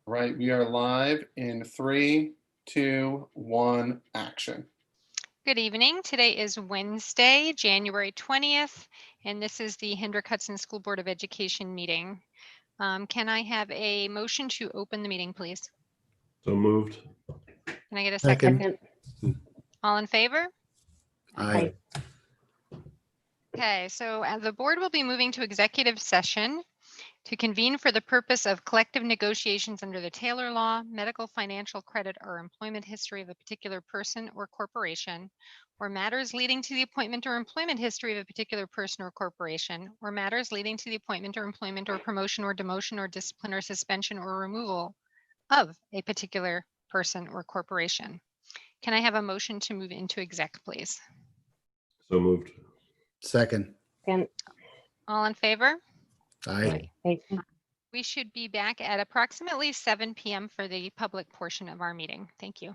Right, we are live in 3, 2, 1, action. Good evening. Today is Wednesday, January 20th, and this is the Hendrick Hudson School Board of Education meeting. Can I have a motion to open the meeting, please? So moved. Can I get a second? Second. All in favor? Aye. Okay, so the board will be moving to executive session to convene for the purpose of collective negotiations under the Taylor Law, medical, financial, credit, or employment history of a particular person or corporation, or matters leading to the appointment or employment history of a particular person or corporation, or matters leading to the appointment or employment or promotion or demotion or discipline or suspension or removal of a particular person or corporation. Can I have a motion to move into exec, please? So moved. Second. All in favor? Aye. We should be back at approximately 7 p.m. for the public portion of our meeting. Thank you.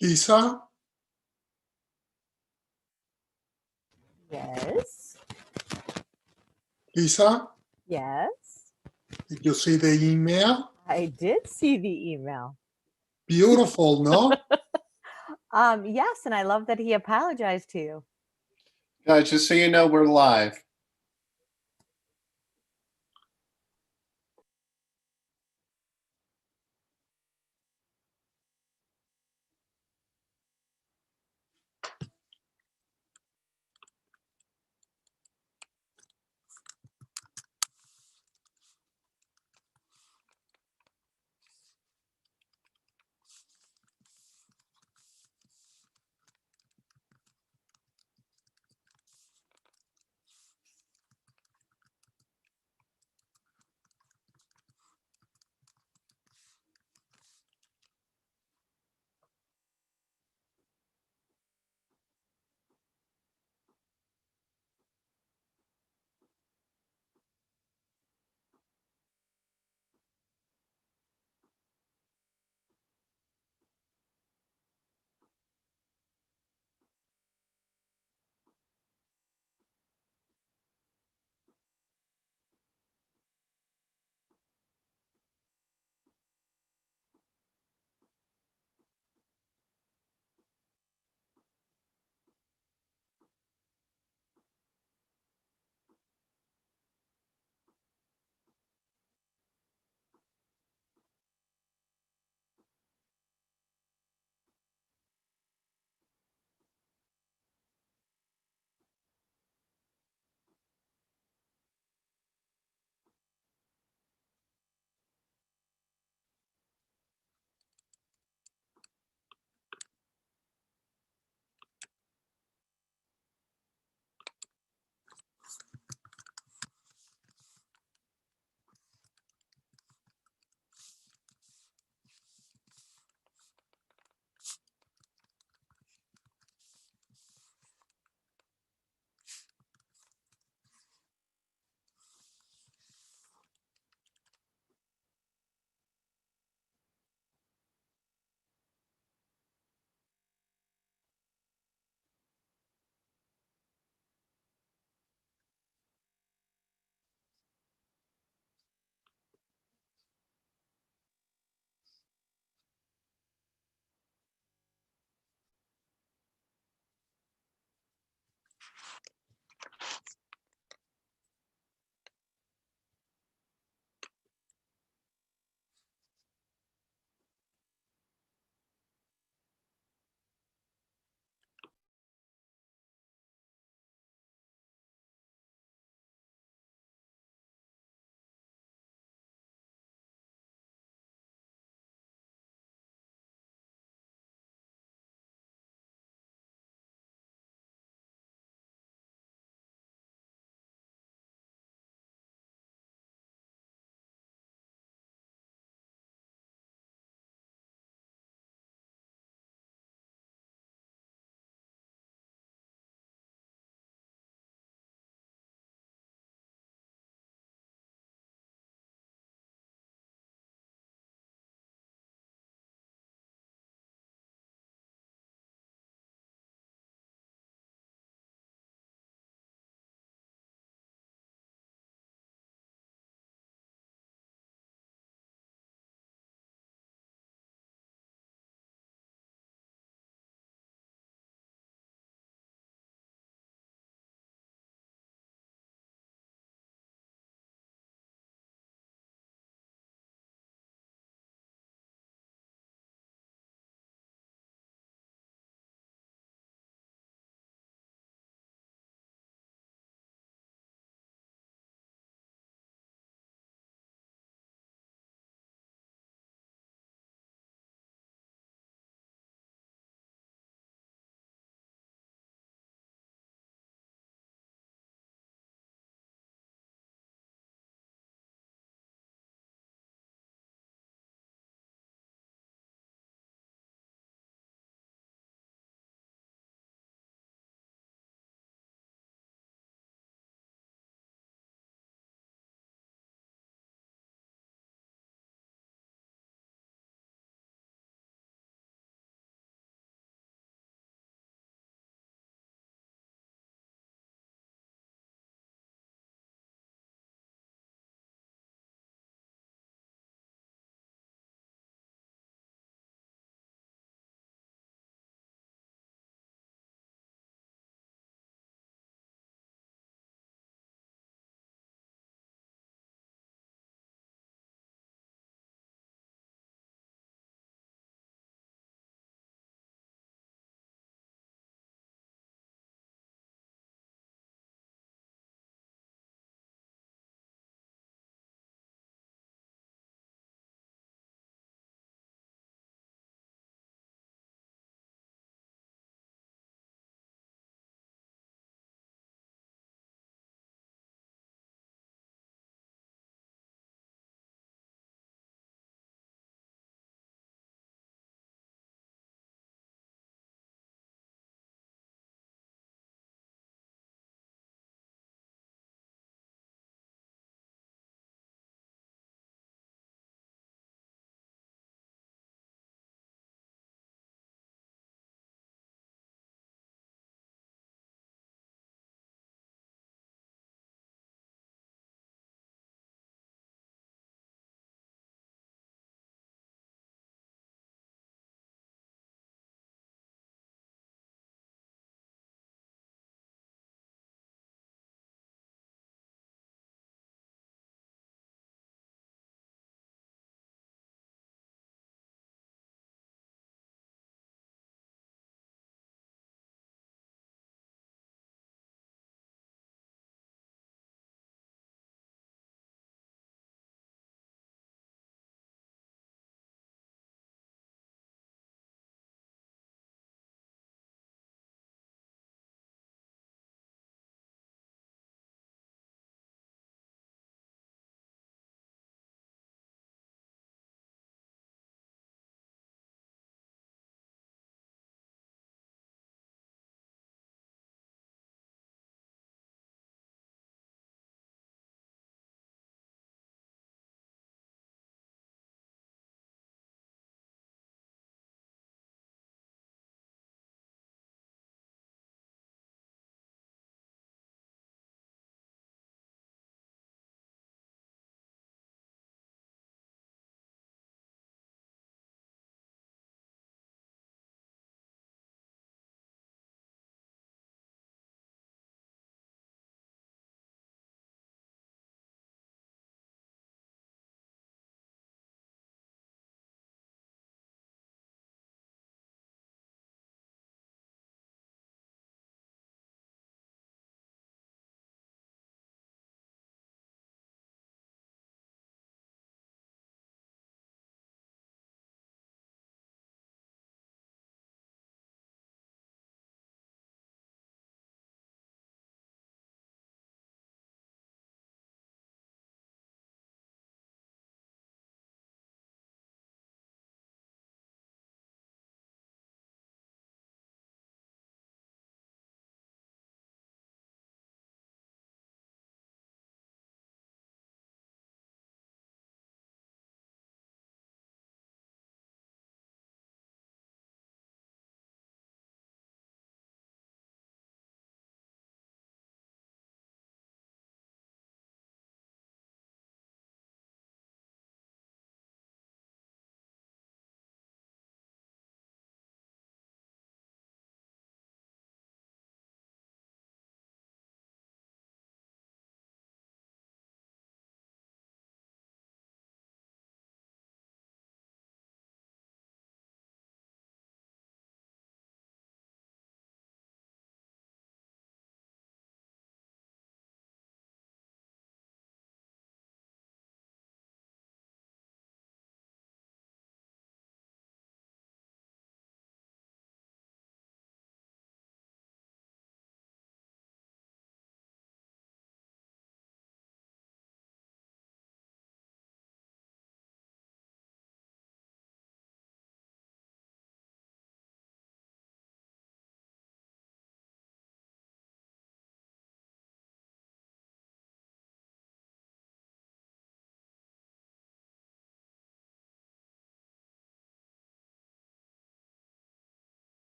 Lisa, Yes. Lisa, Yes. did you see the email? I did see the email. Beautiful, no? Yes, and I love that he apologized to you. Guys, just so you know, we're live.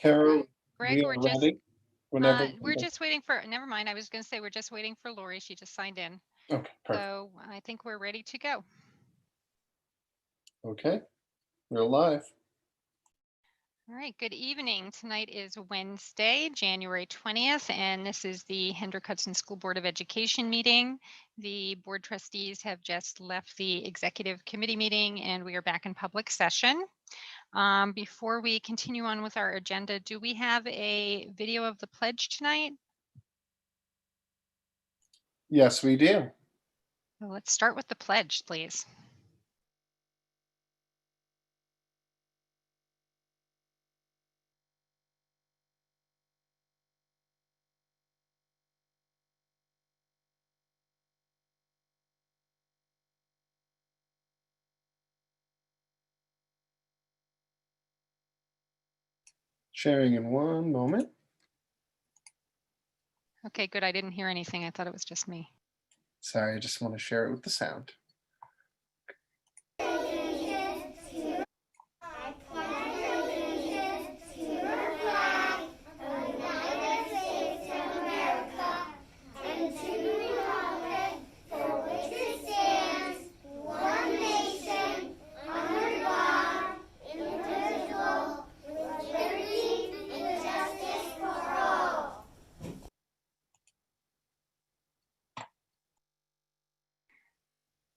Carol, Greg, we we're are just, ready. Whenever. we're just waiting for, never mind. I was going to say, we're just waiting for Lori. She just signed in. Okay, perfect. So I think we're ready to go. Okay, we're live. All right, good evening. Tonight is Wednesday, January 20th, and this is the Hendrick Hudson School Board of Education meeting. The board trustees have just left the executive committee meeting and we are back in public session. Before we continue on with our agenda, do we have a video of the pledge tonight? Yes, we do. Well, let's start with the pledge, please. Sharing in one moment. Okay, good. I didn't hear anything. I thought it was just me. Sorry, I just want to share it with the sound.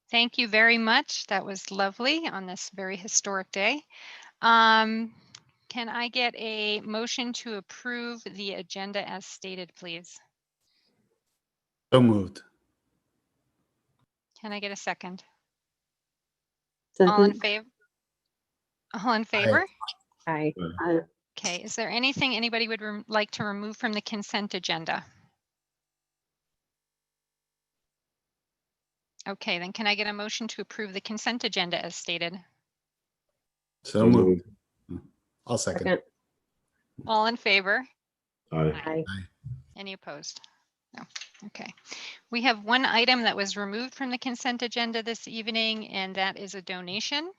Thank you very much. That was lovely on this very historic day. Can I get a motion to approve the agenda as stated, please? So moved. Can I get a second? All in favor? All in favor? Aye. Okay, is there anything anybody would like to remove from the consent agenda? Okay, then can I get a motion to approve the consent agenda as stated? So moved. I'll second. Second. All in favor? Aye. Aye. Any opposed? No. Okay. We have one item that was removed from the consent agenda this evening, and that is a donation.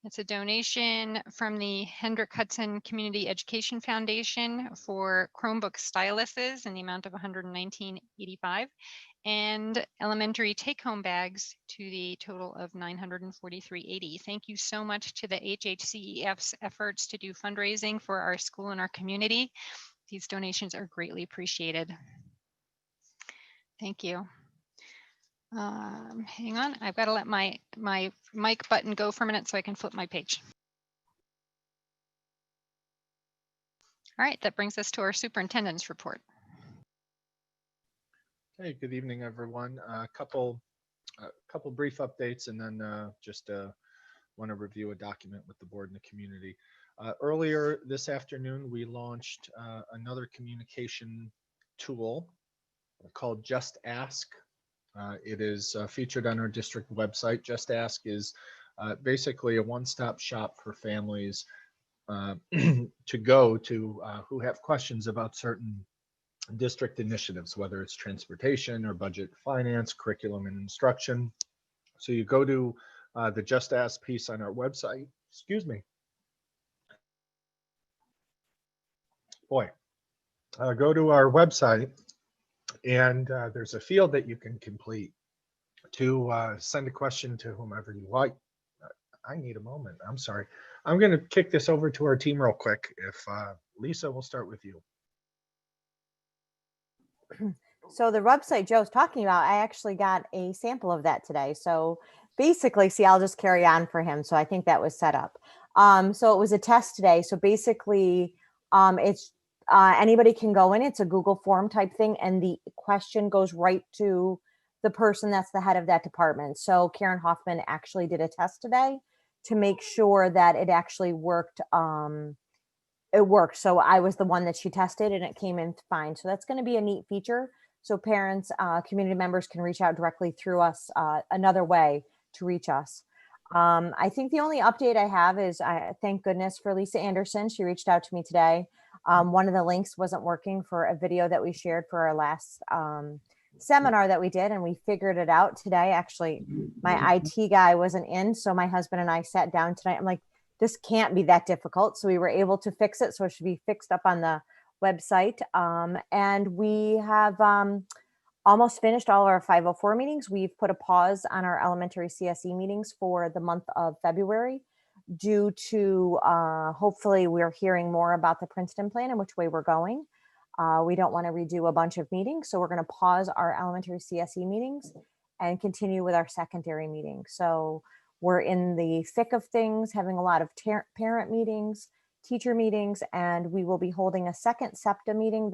It's a donation from the Hendrick Hudson Community Education Foundation for Chromebook styluses in the amount of $119.85 and elementary take-home bags to the total of $943.80. Thank you so much to the HHCEF's efforts to do fundraising for our school and our community. These donations are greatly appreciated. Thank you. Hang on, I've got to let my mic button go for a minute so I can flip my page. All right, that brings us to our superintendent's report. Hey, good evening, everyone. A couple brief updates, and then just want to review a document with the board and the community. Earlier this afternoon, we launched another communication tool called Just Ask. It is featured on our district website. Just Ask is basically a one-stop shop for families to go to who have questions about certain district initiatives, whether it's transportation or budget finance, curriculum and instruction. So you go to the Just Ask piece on our website. Excuse me. Boy, go to our website, and there's a field that you can complete to send a question to whomever you like. I need a moment. I'm sorry. I'm going to kick this over to our team real quick. If Lisa, we'll start with you. So the website Joe's talking about, I actually got a sample of that today. So basically, see, I'll just carry on for him. So I think that was set up. So it was a test today. So basically, it's anybody can go in. It's a Google form type thing, and the question goes right to the person that's the head of that department. So Karen Hoffman actually did a test today to make sure that it actually worked. It worked. So I was the one that she tested, and it came in fine. So that's going to be a neat feature. So parents, community members can reach out directly through us, another way to reach us. I think the only update I have is thank goodness for Lisa Anderson. She reached out to me today. One of the links wasn't working for a video that we shared for our last seminar that we did, and we figured it out today. Actually, my IT guy wasn't in, so my husband and I sat down tonight. I'm like, this can't be that difficult. So we were able to fix it. So it should be fixed up on the website. And we have almost finished all our 504 meetings. We've put a pause on our elementary CSE meetings for the month of February due to hopefully we're hearing more about the Princeton plan and which way we're going. We don't want to redo a bunch of meetings. So we're going to pause our elementary CSE meetings and continue with our secondary meetings. So we're in the thick of things, having a lot of parent meetings, teacher meetings, and we will be holding a second SEPTA meeting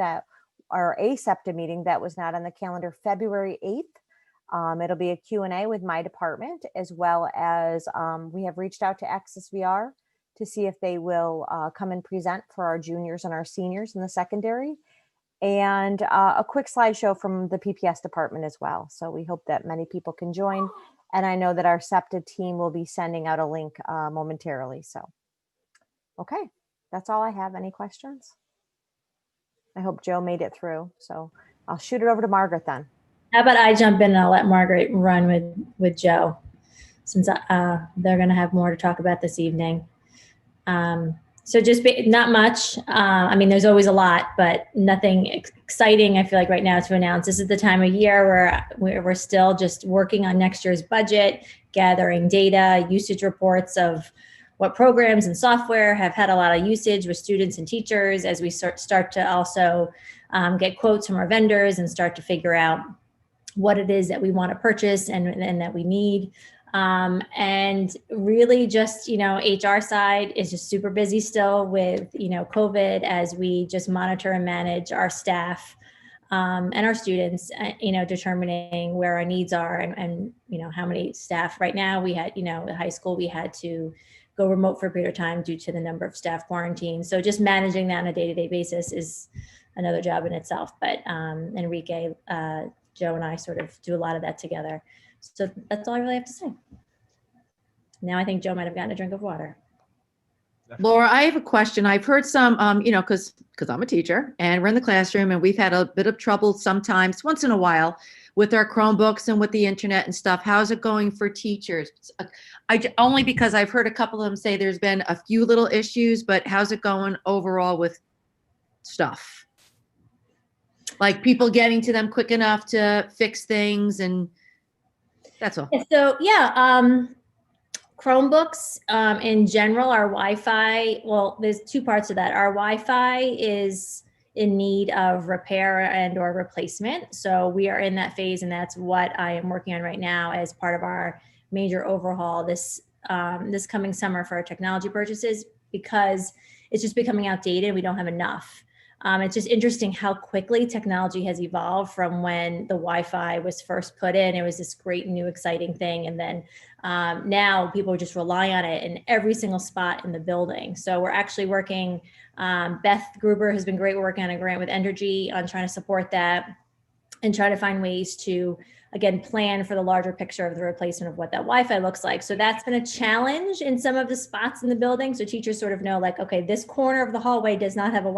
or a SEPTA meeting that was not on the calendar, February 8th. It'll be a Q&A with my department, as well as we have reached out to AccessVR to see if they will come and present for our juniors and our seniors in the secondary, and a quick slideshow from the PPS department as well. So we hope that many people can join. And I know that our SEPTA team will be sending out a link momentarily. So, okay, that's all I have. Any questions? I hope Joe made it through. So I'll shoot it over to Margaret then. How about I jump in and I'll let Margaret run with Joe, since they're going to have more to talk about this evening. So just not much. I mean, there's always a lot, but nothing exciting, I feel like, right now to announce. This is the time of year where we're still just working on next year's budget, gathering data, usage reports of what programs and software have had a lot of usage with students and teachers, as we start to also get quotes from our vendors and start to figure out what it is that we want to purchase and that we need. And really just, HR side is just super busy still with, COVID, as we just monitor and manage our staff and our students, determining where our needs are and how many staff. Right now we had, at high school, we had to go remote for a period of time due to the number of staff quarantines. So just managing that on a day-to-day basis is another job in itself. But Enrique, Joe and I sort of do a lot of that together. So that's all I really have to say. Now I think Joe might have gotten a drink of water. Laura, I have a question. I've heard some, because I'm a teacher and we're in the classroom, and we've had a bit of trouble sometimes, once in a while, with our Chromebooks and with the internet and stuff. How's it going for teachers? Only because I've heard a couple of them say there's been a few little issues, but how's it going overall with stuff? Like people getting to them quick enough to fix things, and that's all. So yeah, Chromebooks in general, our Wi-Fi, well, there's two parts of that. Our Wi-Fi is in need of repair and or replacement. So we are in that phase, and that's what I am working on right now as part of our major overhaul this coming summer for our technology purchases, because it's just becoming outdated and we don't have enough. It's just interesting how quickly technology has evolved from when the Wi-Fi was first put in. It was this great new exciting thing. And then now people just rely on it in every single spot in the building. So we're actually working, Beth Gruber has been great working on a grant with Hendrick on trying to support that and try to find ways to, again, plan for the larger picture of the replacement of what that Wi-Fi looks like. So that's been a challenge in some of the spots in the building. So teachers sort of know, like, okay, this corner of the hallway does not have a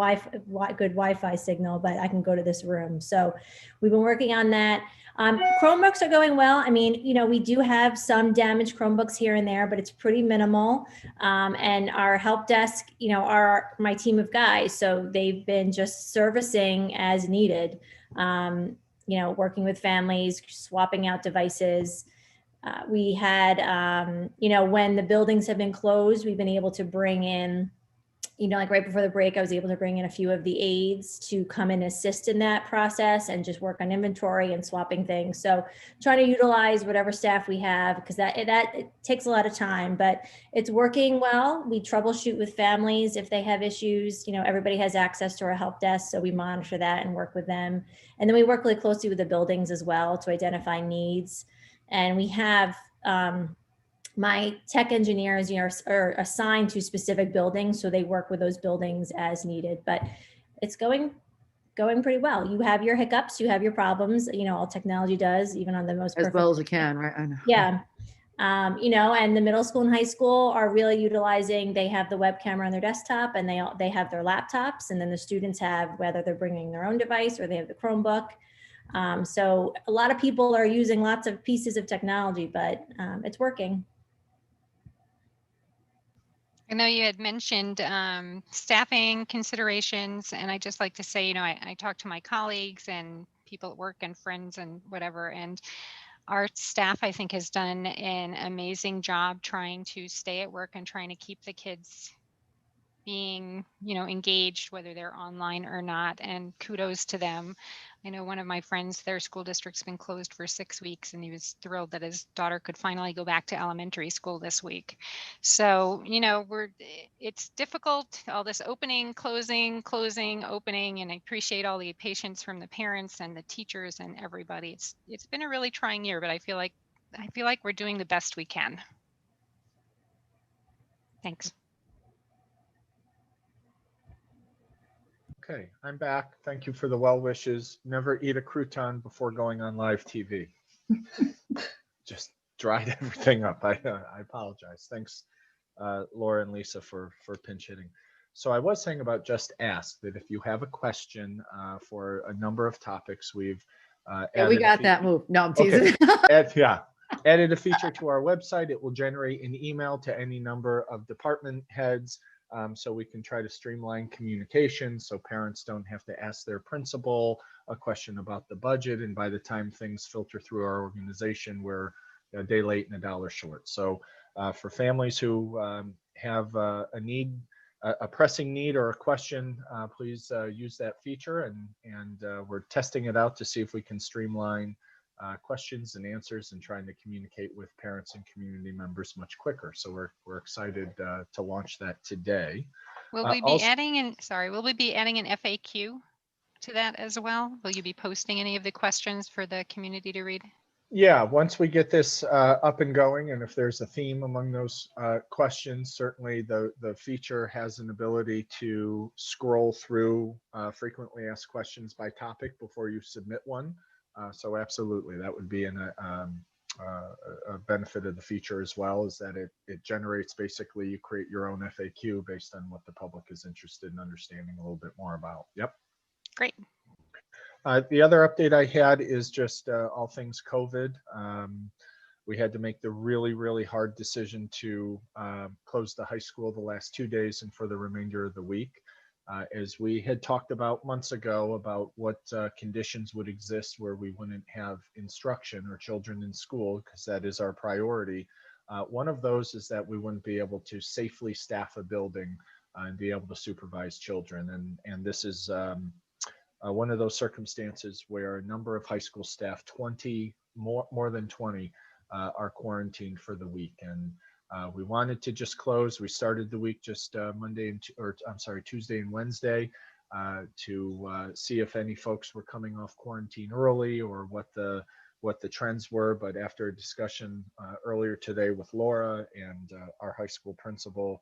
good Wi-Fi signal, but I can go to this room. So we've been working on that. Chromebooks are going well. I mean, we do have some damaged Chromebooks here and there, but it's pretty minimal. And our help desk, are my team of guys. So they've been just servicing as needed. Working with families, swapping out devices. We had, when the buildings have been closed, we've been able to bring in, like right before the break, I was able to bring in a few of the aides to come and assist in that process and just work on inventory and swapping things. So trying to utilize whatever staff we have, because that it takes a lot of time, but it's working well. We troubleshoot with families if they have issues. Everybody has access to our help desk, so we monitor that and work with them. And then we work really closely with the buildings as well to identify needs. And we have my tech engineers, are assigned to specific buildings, so they work with those buildings as needed. But it's going pretty well. You have your hiccups, you have your problems. All technology does, even on the most perfect. As well as it can, right? I know. Yeah. And the middle school and high school are really utilizing, they have the web camera on their desktop, and they have their laptops, and then the students have, whether they're bringing their own device or they have the Chromebook. So a lot of people are using lots of pieces of technology, but it's working. I know you had mentioned staffing considerations, and I just like to say, I talk to my colleagues and people at work and friends and whatever, and our staff, I think, has done an amazing job trying to stay at work and trying to keep the kids being, engaged, whether they're online or not, and kudos to them. I know one of my friends, their school district's been closed for 6 weeks, and he was thrilled that his daughter could finally go back to elementary school this week. So, it's difficult, all this opening, closing, opening, and I appreciate all the patience from the parents and the teachers and everybody. It's been a really trying year, but I feel like we're doing the best we can. Thanks. Okay, I'm back. Thank you for the well wishes. Never eat a crouton before going on live TV. Just dried everything up. I apologize. Thanks, Laura and Lisa, for pinch hitting. So I was saying about Just Ask, that if you have a question for a number of topics, we've Yeah, we added a got that feature- move. No, I'm Okay. teasing. Added a feature to our website. It will generate an email to any number of department heads, so we can try to streamline communication so parents don't have to ask their principal a question about the budget, and by the time things filter through our organization, we're a day late and a dollar short. So for families who have a need, a pressing need or a question, please use that feature, and we're testing it out to see if we can streamline questions and answers and trying to communicate with parents and community members much quicker. So we're excited to launch that today. Will we be also- adding an FAQ to that as well? Will you be posting any of the questions for the community to read? Yeah, once we get this up and going, and if there's a theme among those questions, certainly the feature has an ability to scroll through frequently asked questions by topic before you submit one. So absolutely, that would be a benefit of the feature as well, is that it generates, basically you create your own FAQ based on what the public is interested in understanding a little bit more about. Yep. Great. The other update I had is just all things COVID. We had to make the really, really hard decision to close the high school the last 2 days and for the remainder of the week. As we had talked about months ago about what conditions would exist where we wouldn't have instruction or children in school, because that is our priority. One of those is that we wouldn't be able to safely staff a building and be able to supervise children. And this is one of those circumstances where a number of high school staff, more than 20, are quarantined for the week. And we wanted to just close. We started the week just Tuesday and Wednesday to see if any folks were coming off quarantine early or what the trends were. But after a discussion earlier today with Laura and our high school principal,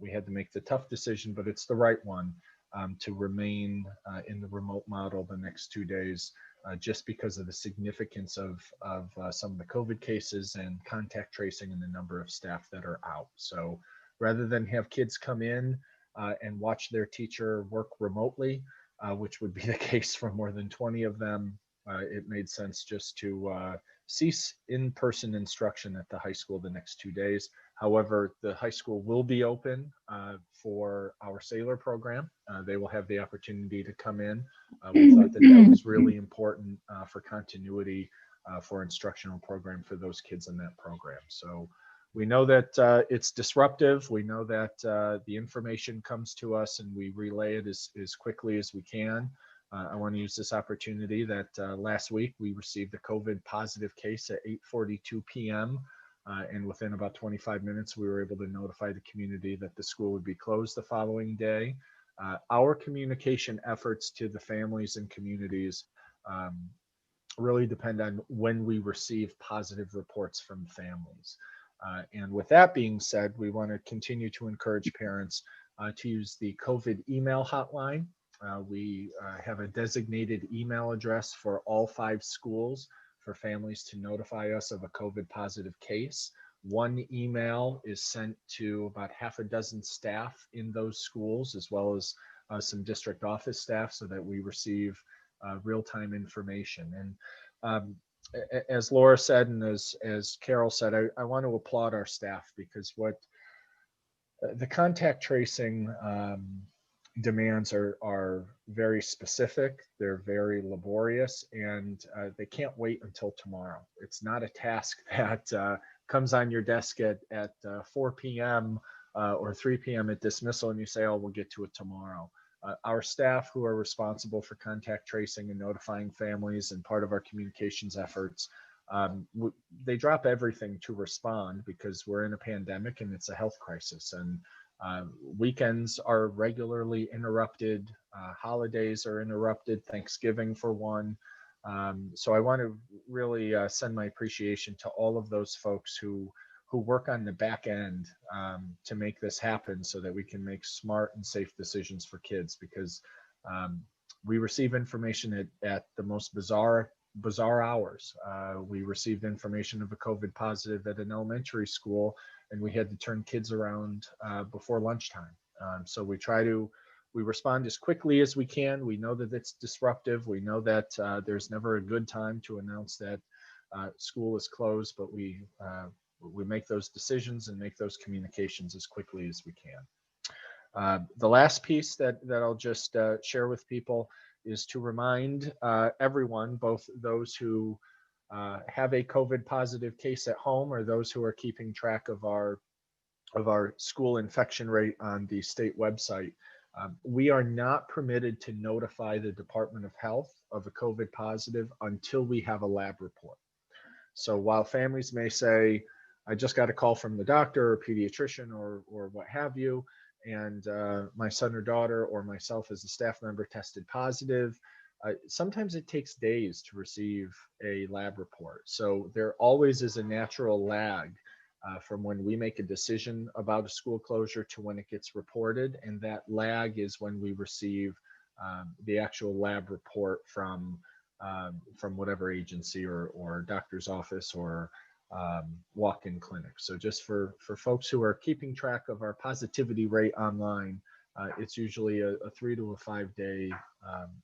we had to make the tough decision, but it's the right one, to remain in the remote model the next 2 days, just because of the significance of some of the COVID cases and contact tracing and the number of staff that are out. So rather than have kids come in and watch their teacher work remotely, which would be the case for more than 20 of them, it made sense just to cease in-person instruction at the high school the next 2 days. However, the high school will be open for our sailor program. They will have the opportunity to come in. We thought that was really important for continuity for instructional program for those kids in that program. So we know that it's disruptive. We know that the information comes to us and we relay it as quickly as we can. I want to use this opportunity that last week we received a COVID positive case at 8:42 p.m. And within about 25 minutes, we were able to notify the community that the school would be closed the following day. Our communication efforts to the families and communities really depend on when we receive positive reports from families. And with that being said, we want to continue to encourage parents to use the COVID email hotline. We have a designated email address for all 5 schools for families to notify us of a COVID positive case. One email is sent to about half a dozen staff in those schools, as well as some district office staff, so that we receive real-time information. And as Laura said, and as Carol said, I want to applaud our staff, because what The contact tracing demands are very specific. They're very laborious, and they can't wait until tomorrow. It's not a task that comes on your desk at 4 p.m. Or 3 p.m. at dismissal, and you say, "Oh, we'll get to it tomorrow." Our staff who are responsible for contact tracing and notifying families and part of our communications efforts, they drop everything to respond because we're in a pandemic and it's a health crisis. And weekends are regularly interrupted. Holidays are interrupted, Thanksgiving for one. So I want to really send my appreciation to all of those folks who work on the back end to make this happen so that we can make smart and safe decisions for kids, because we receive information at the most bizarre hours. We received information of a COVID positive at an elementary school, and we had to turn kids around before lunchtime. So we respond as quickly as we can. We know that it's disruptive. We know that there's never a good time to announce that school is closed, but we make those decisions and make those communications as quickly as we can. The last piece that I'll just share with people is to remind everyone, both those who have a COVID positive case at home or those who are keeping track of our school infection rate on the state website. We are not permitted to notify the Department of Health of a COVID positive until we have a lab report. So while families may say, "I just got a call from the doctor or pediatrician or what have you, and my son or daughter or myself as a staff member tested positive," sometimes it takes days to receive a lab report. So there always is a natural lag from when we make a decision about a school closure to when it gets reported. And that lag is when we receive the actual lab report from whatever agency or doctor's office or walk-in clinic. So just for folks who are keeping track of our positivity rate online, it's usually a 3 to a 5 day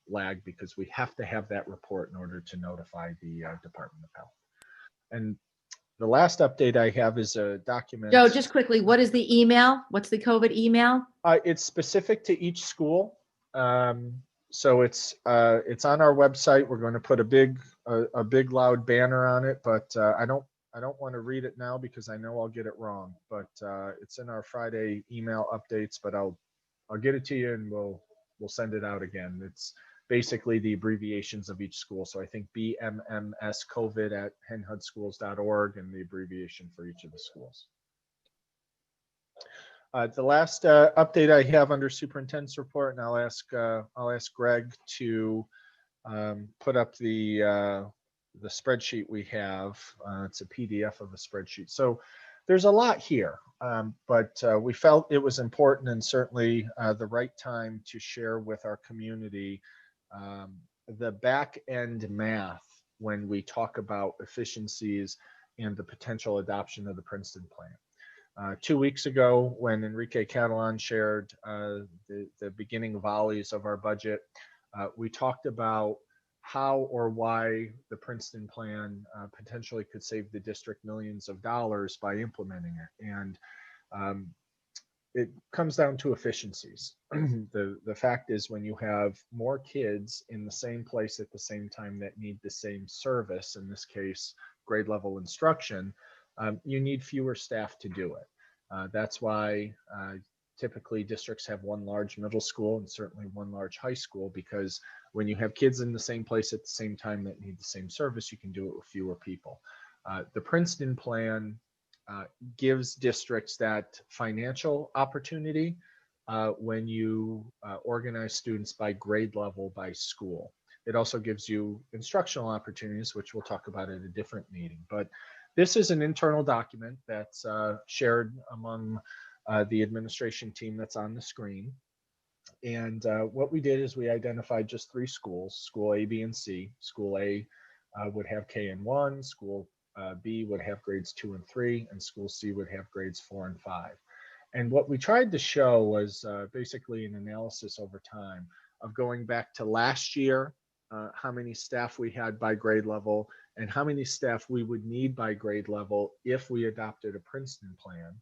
lag, because we have to have that report in order to notify the Department of Health. And the last update I have is a document. Joe, just quickly, what is the email? What's the COVID email? It's specific to each school. So it's on our website. We're going to put a big loud banner on it, but I don't want to read it now because I know I'll get it wrong. But it's in our Friday email updates. But I'll get it to you, and we'll send it out again. It's basically the abbreviations of each school. So I think BMMS COVID at henhudschools.org, and the abbreviation for each of the schools. The last update I have under superintendent's report, and I'll ask Greg to put up the spreadsheet we have. It's a PDF of a spreadsheet. So there's a lot here, but we felt it was important and certainly the right time to share with our community the back end math when we talk about efficiencies and the potential adoption of the Princeton plan. 2 weeks ago, when Enrique Catalan shared the beginning volleys of our budget, we talked about how or why the Princeton plan potentially could save the district millions of dollars by implementing it. And it comes down to efficiencies. The fact is, when you have more kids in the same place at the same time that need the same service, in this case, grade level instruction, you need fewer staff to do it. That's why typically districts have one large middle school and certainly one large high school, because when you have kids in the same place at the same time that need the same service, you can do it with fewer people. The Princeton plan gives districts that financial opportunity when you organize students by grade level, by school. It also gives you instructional opportunities, which we'll talk about at a different meeting. But this is an internal document that's shared among the administration team that's on the screen. And what we did is we identified just 3 schools, school A, B, and C. School A would have K and 1, school B would have grades 2 and 3, and school C would have grades 4 and 5. And what we tried to show was basically an analysis over time of going back to last year, how many staff we had by grade level, and how many staff we would need by grade level if we adopted a Princeton plan.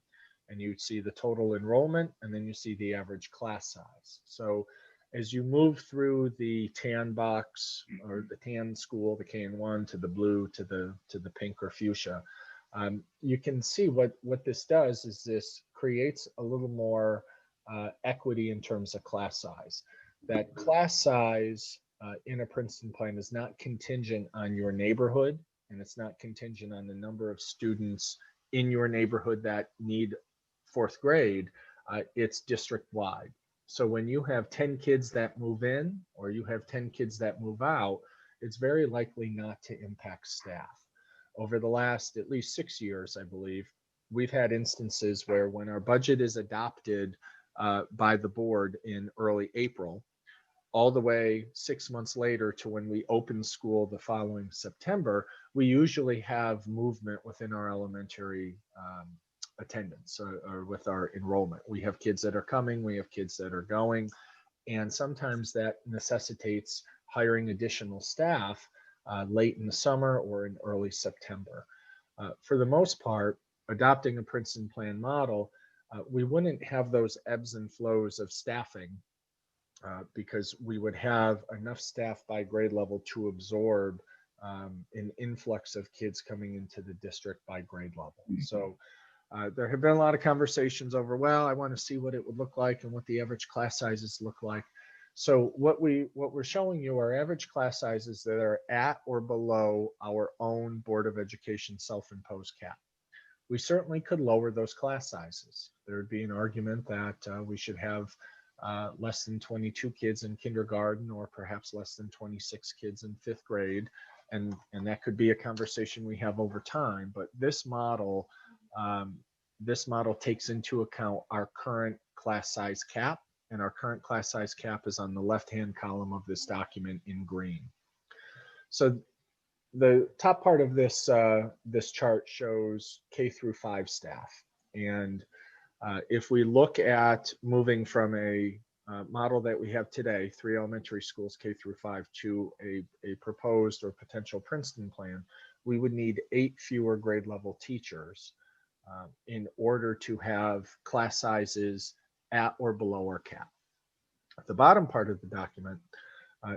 and you see the total enrollment, and then you see the average class size. So as you move through the tan box or the tan school, the KN1, to the blue, to the pink or fuchsia, you can see what this does is this creates a little more equity in terms of class size. That class size in a Princeton plan is not contingent on your neighborhood, and it's not contingent on the number of students in your neighborhood that need fourth grade. It's district wide. So when you have 10 kids that move in, or you have 10 kids that move out, it's very likely not to impact staff. Over the last at least 6 years, I believe, we've had instances where when our budget is adopted by the board in early April, all the way 6 months later to when we open school the following September, we usually have movement within our elementary attendance or with our enrollment. We have kids that are coming, we have kids that are going, and sometimes that necessitates hiring additional staff late in the summer or in early September. For the most part, adopting a Princeton plan model, we wouldn't have those ebbs and flows of staffing because we would have enough staff by grade level to absorb an influx of kids coming into the district by grade level. So there have been a lot of conversations over, well, I want to see what it would look like and what the average class sizes look like. So what we're showing you are average class sizes that are at or below our own Board of Education self-imposed cap. We certainly could lower those class sizes. There would be an argument that we should have less than 22 kids in kindergarten, or perhaps less than 26 kids in fifth grade. And that could be a conversation we have over time. But this model takes into account our current class size cap, and our current class size cap is on the left-hand column of this document in green. So the top part of this this chart shows K through 5 staff. And if we look at moving from a model that we have today, 3 elementary schools, K through 5, to a proposed or potential Princeton plan, we would need 8 fewer grade level teachers in order to have class sizes at or below our cap. The bottom part of the document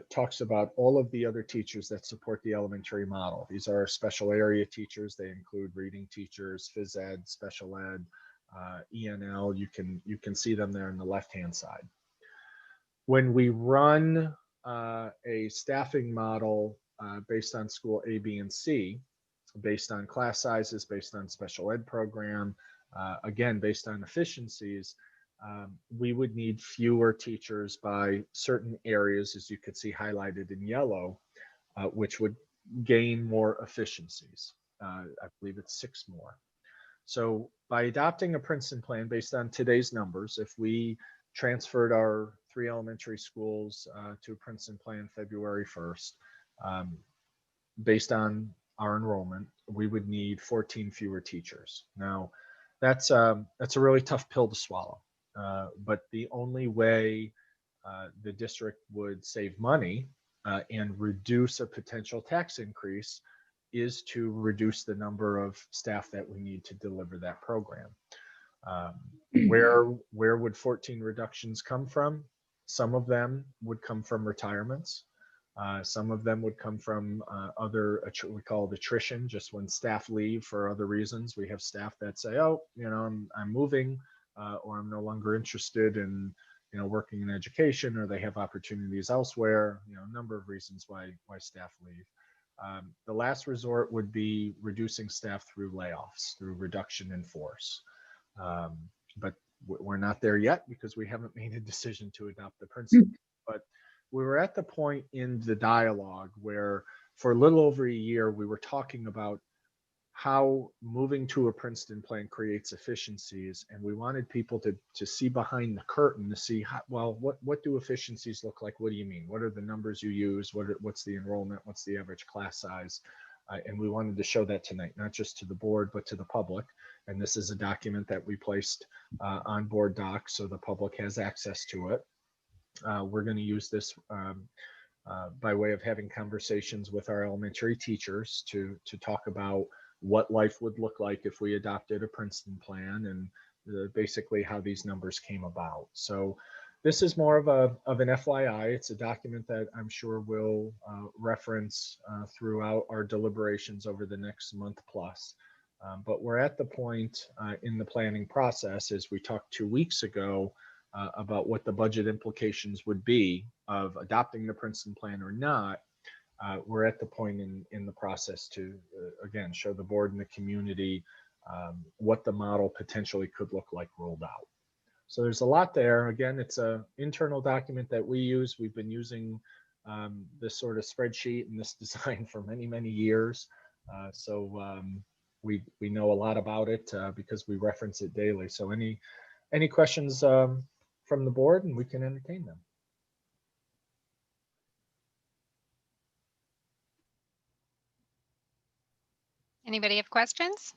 talks about all of the other teachers that support the elementary model. These are special area teachers. They include reading teachers, phys ed, special ed, ENL. You can see them there on the left-hand side. When we run a staffing model based on school A, B, and C, based on class sizes, based on special ed program, again, based on efficiencies, we would need fewer teachers by certain areas, as you could see highlighted in yellow, which would gain more efficiencies. I believe it's 6 more. So by adopting a Princeton plan based on today's numbers, if we transferred our 3 elementary schools to a Princeton plan February 1st, based on our enrollment, we would need 14 fewer teachers. Now, that's a really tough pill to swallow. But the only way the district would save money and reduce a potential tax increase is to reduce the number of staff that we need to deliver that program. Where would 14 reductions come from? Some of them would come from retirements. Some of them would come from we call it attrition, just when staff leave for other reasons. We have staff that say, oh, I'm moving, or I'm no longer interested in, working in education, or they have opportunities elsewhere, a number of reasons why staff leave. The last resort would be reducing staff through layoffs, through reduction in force. But we're not there yet because we haven't made a decision to adopt the principle. But we were at the point in the dialogue where for a little over a year, we were talking about how moving to a Princeton plan creates efficiencies. And we wanted people to see behind the curtain to see, what do efficiencies look like? What do you mean? What are the numbers you use? What's the enrollment? What's the average class size? And we wanted to show that tonight, not just to the board, but to the public. And this is a document that we placed on board docs, so the public has access to it. We're going to use this by way of having conversations with our elementary teachers to talk about what life would look like if we adopted a Princeton plan, and basically how these numbers came about. So this is more of an FYI. It's a document that I'm sure we'll reference throughout our deliberations over the next month plus. But we're at the point in the planning process, as we talked 2 weeks ago, about what the budget implications would be of adopting the Princeton plan or not. We're at the point in the process to, again, show the board and the community what the model potentially could look like rolled out. So there's a lot there. Again, it's an internal document that we use. We've been using this sort of spreadsheet and this design for many, many years. We know a lot about it because we reference it daily. So any questions from the board, and we can entertain them. Anybody have questions?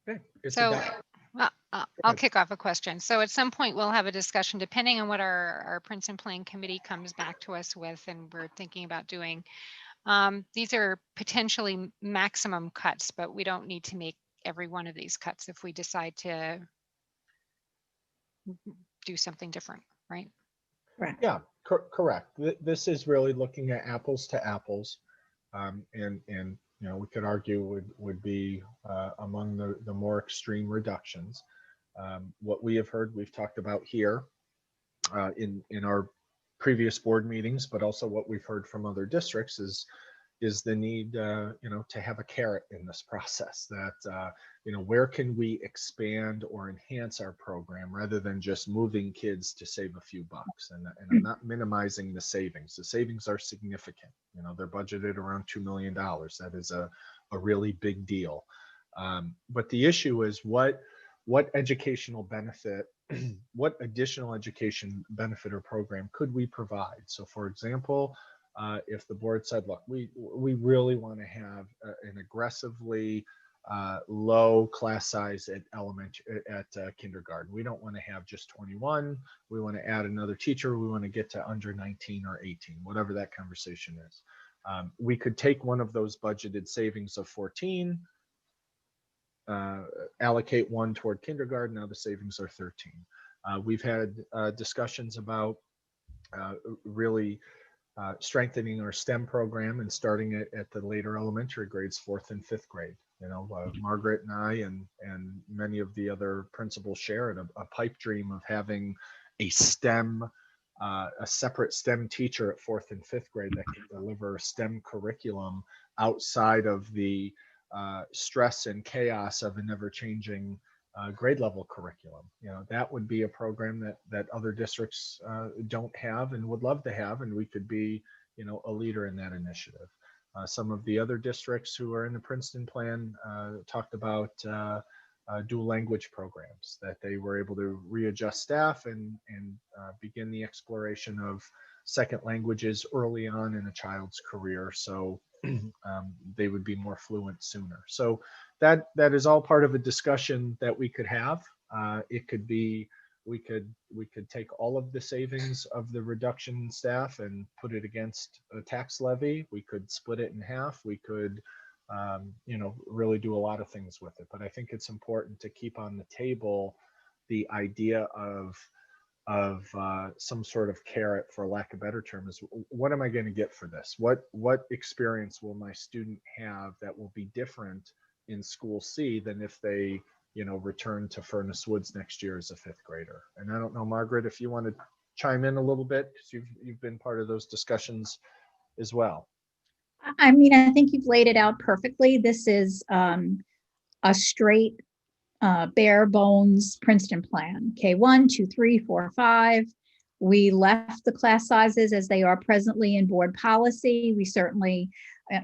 Okay. So I'll kick off a question. So at some point we'll have a discussion, depending on what our Princeton Plan Committee comes back to us with, and we're thinking about doing. These are potentially maximum cuts, but we don't need to make every one of these cuts if we decide to do something different, right? Correct. Yeah, correct. This is really looking at apples to apples, and you know, we could argue would be among the more extreme reductions. What we have heard, we've talked about here in our previous board meetings, but also what we've heard from other districts is the need, you know, to have a carrot in this process. That you know, where can we expand or enhance our program rather than just moving kids to save a few bucks? And I'm not minimizing the savings. The savings are significant. You know, they're budgeted around $2 million. That is a really big deal. But the issue is what educational benefit, what additional education benefit or program could we provide? So for example, if the board said, look, we really want to have an aggressively low class size at kindergarten. We don't want to have just 21. We want to add another teacher. We want to get to under 19 or 18, whatever that conversation is. We could take one of those budgeted savings of 14, allocate one toward kindergarten. Now the savings are 13. We've had discussions about really strengthening our STEM program and starting it at the later elementary grades, 4th and 5th grade. You know, Margaret and I and many of the other principals shared a pipe dream of having a STEM, a separate STEM teacher at 4th and 5th grade that can deliver a STEM curriculum outside of the stress and chaos of an ever-changing grade level curriculum. You know, that would be a program that other districts don't have and would love to have, and we could be, you know, a leader in that initiative. Some of the other districts who are in the Princeton plan talked about dual language programs, that they were able to readjust staff and begin the exploration of second languages early on in a child's career, so they would be more fluent sooner. So that is all part of a discussion that we could have. It could be, we could take all of the savings of the reduction in staff and put it against a tax levy. We could split it in half. We could you know, really do a lot of things with it. But I think it's important to keep on the table the idea of some sort of carrot, for lack of a better term, is what am I going to get for this? What experience will my student have that will be different in school C than if they, you know, return to Furnace Woods next year as a 5th grader? And I don't know, Margaret, if you want to chime in a little bit, because you've been part of those discussions as well. I mean, I think you've laid it out perfectly. This is a straight bare bones Princeton plan. K1, 2, 3, 4, 5. We left the class sizes as they are presently in board policy. We certainly,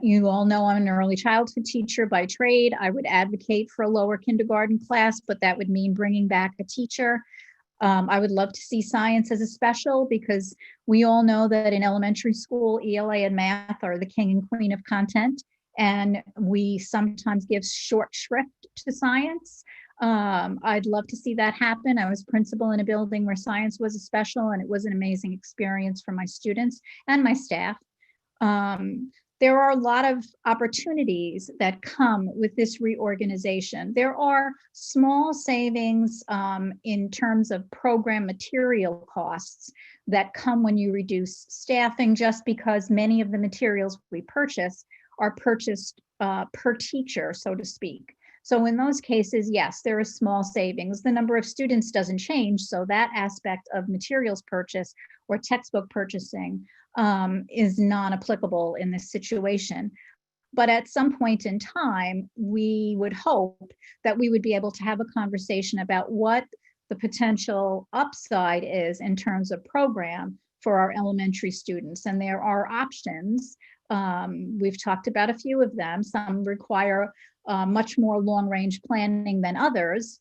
you all know I'm an early childhood teacher by trade. I would advocate for a lower kindergarten class, but that would mean bringing back a teacher. I would love to see science as a special, because we all know that in elementary school, ELA and math are the king and queen of content, and we sometimes give short shrift to science. I'd love to see that happen. I was principal in a building where science was a special, and it was an amazing experience for my students and my staff. there are a lot of opportunities that come with this reorganization. There are small savings in terms of program material costs that come when you reduce staffing, just because many of the materials we purchase are purchased per teacher, so to speak. So in those cases, yes, there is small savings. The number of students doesn't change, so that aspect of materials purchase or textbook purchasing is non-applicable in this situation. But at some point in time, we would hope that we would be able to have a conversation about what the potential upside is in terms of program for our elementary students. And there are options. We've talked about a few of them. Some require much more long-range planning than others.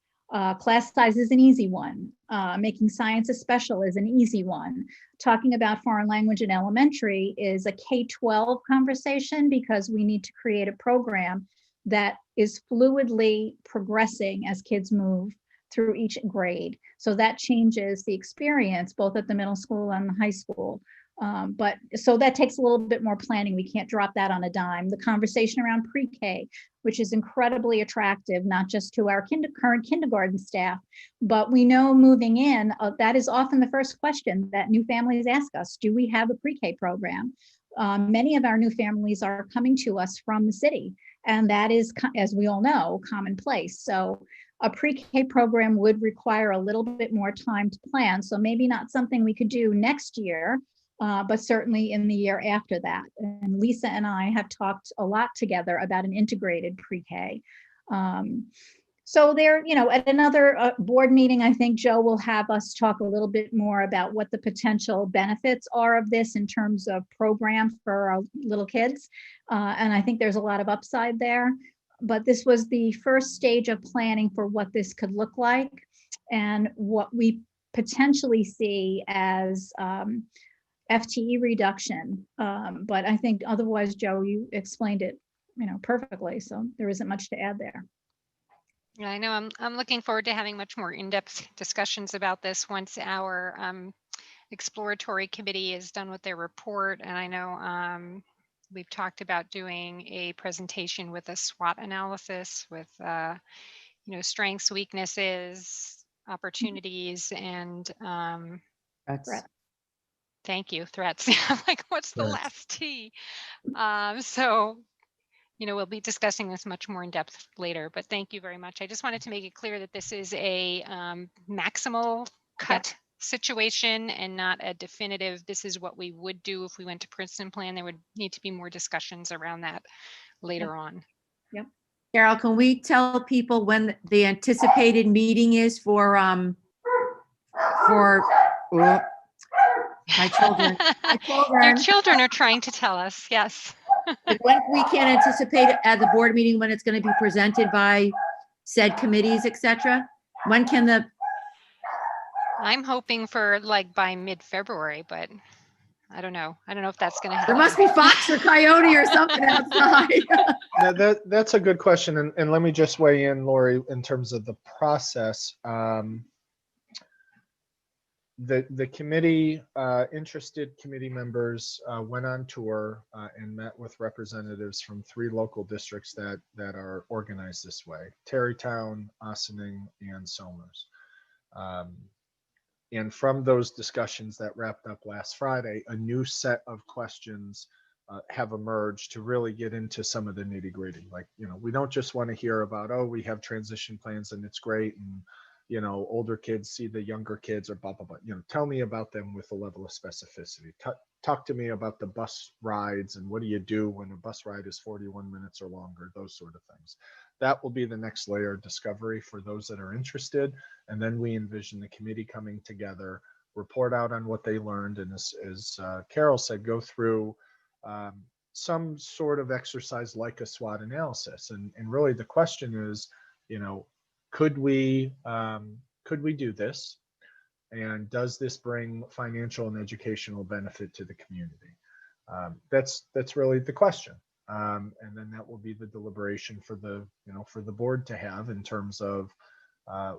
Class size is an easy one. Making science a special is an easy one. Talking about foreign language in elementary is a K-12 conversation, because we need to create a program that is fluidly progressing as kids move through each grade. So that changes the experience both at the middle school and the high school. But so that takes a little bit more planning. We can't drop that on a dime. The conversation around pre-K, which is incredibly attractive, not just to our current kindergarten staff, but we know moving in, that is often the first question that new families ask us: do we have a pre-K program? Many of our new families are coming to us from the city, and that is, as we all know, commonplace. So a pre-K program would require a little bit more time to plan. So maybe not something we could do next year, but certainly in the year after that. And Lisa and I have talked a lot together about an integrated pre-K. So there, at another board meeting, I think Joe will have us talk a little bit more about what the potential benefits are of this in terms of program for our little kids. And I think there's a lot of upside there. But this was the first stage of planning for what this could look like and what we potentially see as FTE reduction. But I think otherwise, Joe, you explained it, perfectly. So there isn't much to add there. Yeah, I know. I'm looking forward to having much more in-depth discussions about this once our exploratory committee is done with their report. And I know we've talked about doing a presentation with a SWOT analysis with strengths, weaknesses, opportunities, and That's thank you, threats. I'm like, what's the Threats. last T? So, we'll be discussing this much more in depth later, but thank you very much. I just wanted to make it clear that this is a maximal cut situation and not a definitive, this is what we would do if we went to Princeton plan. There would need to be more discussions around that later on. Carol, can we tell people when the anticipated meeting is for my children? Your children are trying to tell us, yes. Like when we can anticipate at the board meeting when it's going to be presented by said committees, etc. When can the? I'm hoping for like by mid-February, but I don't know. I don't know if that's going to happen. There must be fox or coyote or something outside. Now that's a good question. And let me just weigh in, Lori, in terms of the process. The committee, interested committee members went on tour and met with representatives from 3 local districts that are organized this way: Tarrytown, Ossining, and Somers. And from those discussions that wrapped up last Friday, a new set of questions have emerged to really get into some of the nitty-gritty. Like, we don't just want to hear about, oh, we have transition plans and it's great, and older kids see the younger kids or blah, blah, blah. Tell me about them with a level of specificity. Talk to me about the bus rides and what do you do when a bus ride is 41 minutes or longer, those sort of things. That will be the next layer of discovery for those that are interested. And then we envision the committee coming together, report out on what they learned, and as Carol said, go through some sort of exercise like a SWOT analysis. And really the question is, could we do this? And does this bring financial and educational benefit to the community? That's really the question. And then that will be the deliberation for the board to have in terms of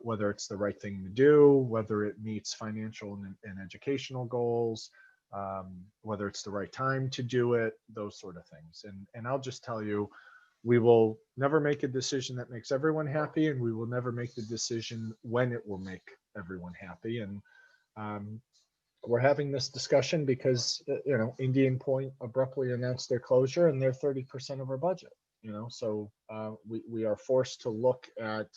whether it's the right thing to do, whether it meets financial and educational goals, whether it's the right time to do it, those sort of things. And I'll just tell you, we will never make a decision that makes everyone happy, and we will never make the decision when it will make everyone happy. And we're having this discussion because, Indian Point abruptly announced their closure and they're 30% of our budget, so we are forced to look at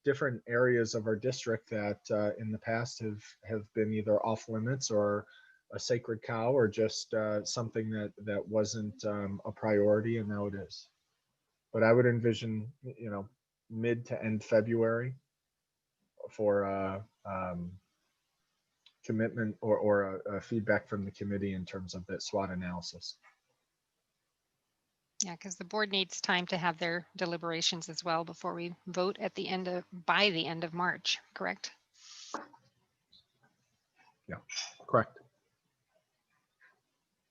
different areas of our district that in the past have been either off limits or a sacred cow, or just something that wasn't a priority, and now it is. But I would envision, mid to end February for commitment or feedback from the committee in terms of that SWOT analysis. Yeah, because the board needs time to have their deliberations as well before we vote by the end of March, correct? Yeah, correct.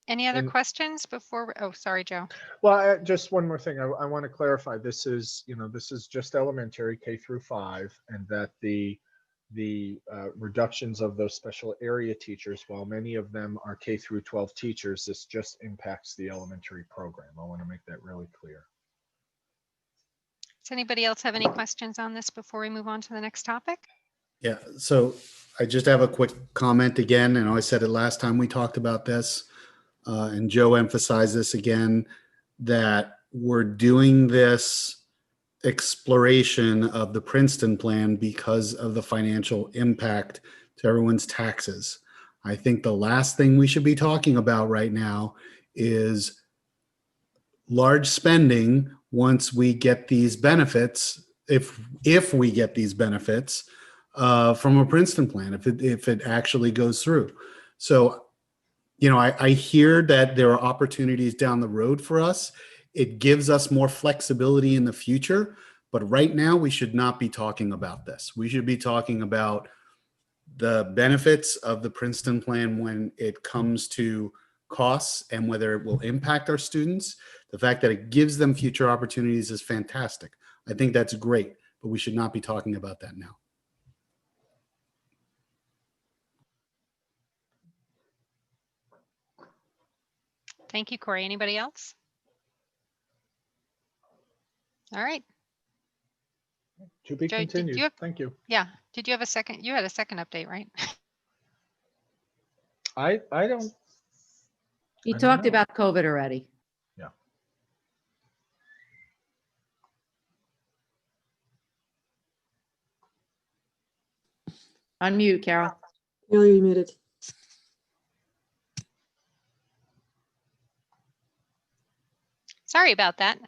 Any other And- questions before, oh, sorry, Joe. Well, just one more thing. I want to clarify. This is just elementary K through 5, and that the reductions of those special area teachers, while many of them are K through 12 teachers, this just impacts the elementary program. I want to make that really clear. Does anybody else have any questions on this before we move on to the next topic? Yeah, so I just have a quick comment again, and I said it last time we talked about this, and Joe emphasized this again, that we're doing this exploration of the Princeton plan because of the financial impact to everyone's taxes. I think the last thing we should be talking about right now is large spending once we get these benefits, if we get these benefits from a Princeton plan, if it actually goes through. So, I hear that there are opportunities down the road for us. It gives us more flexibility in the future, but right now we should not be talking about this. We should be talking about the benefits of the Princeton plan when it comes to costs and whether it will impact our students. The fact that it gives them future opportunities is fantastic. I think that's great, but we should not be talking about that now. Thank you, Corey. Anybody else? All right. To be Joe, did continued. you have- Thank you. Yeah. Did you have a second? You had a second update, right? I don't. You I don't talked know. about COVID already. Yeah. Unmute, Carol. Carol, you're muted. Sorry about that.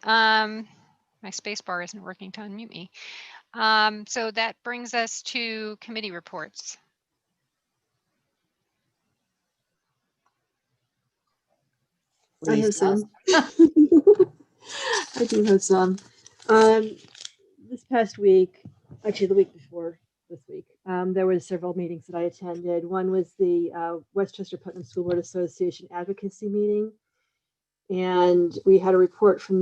My space bar isn't working to unmute me. So that brings us to committee reports. I have some. I do have some. This past week, actually the week before this week, there were several meetings that I attended. One was the Westchester Putnam School Board Association advocacy meeting. And we had a report from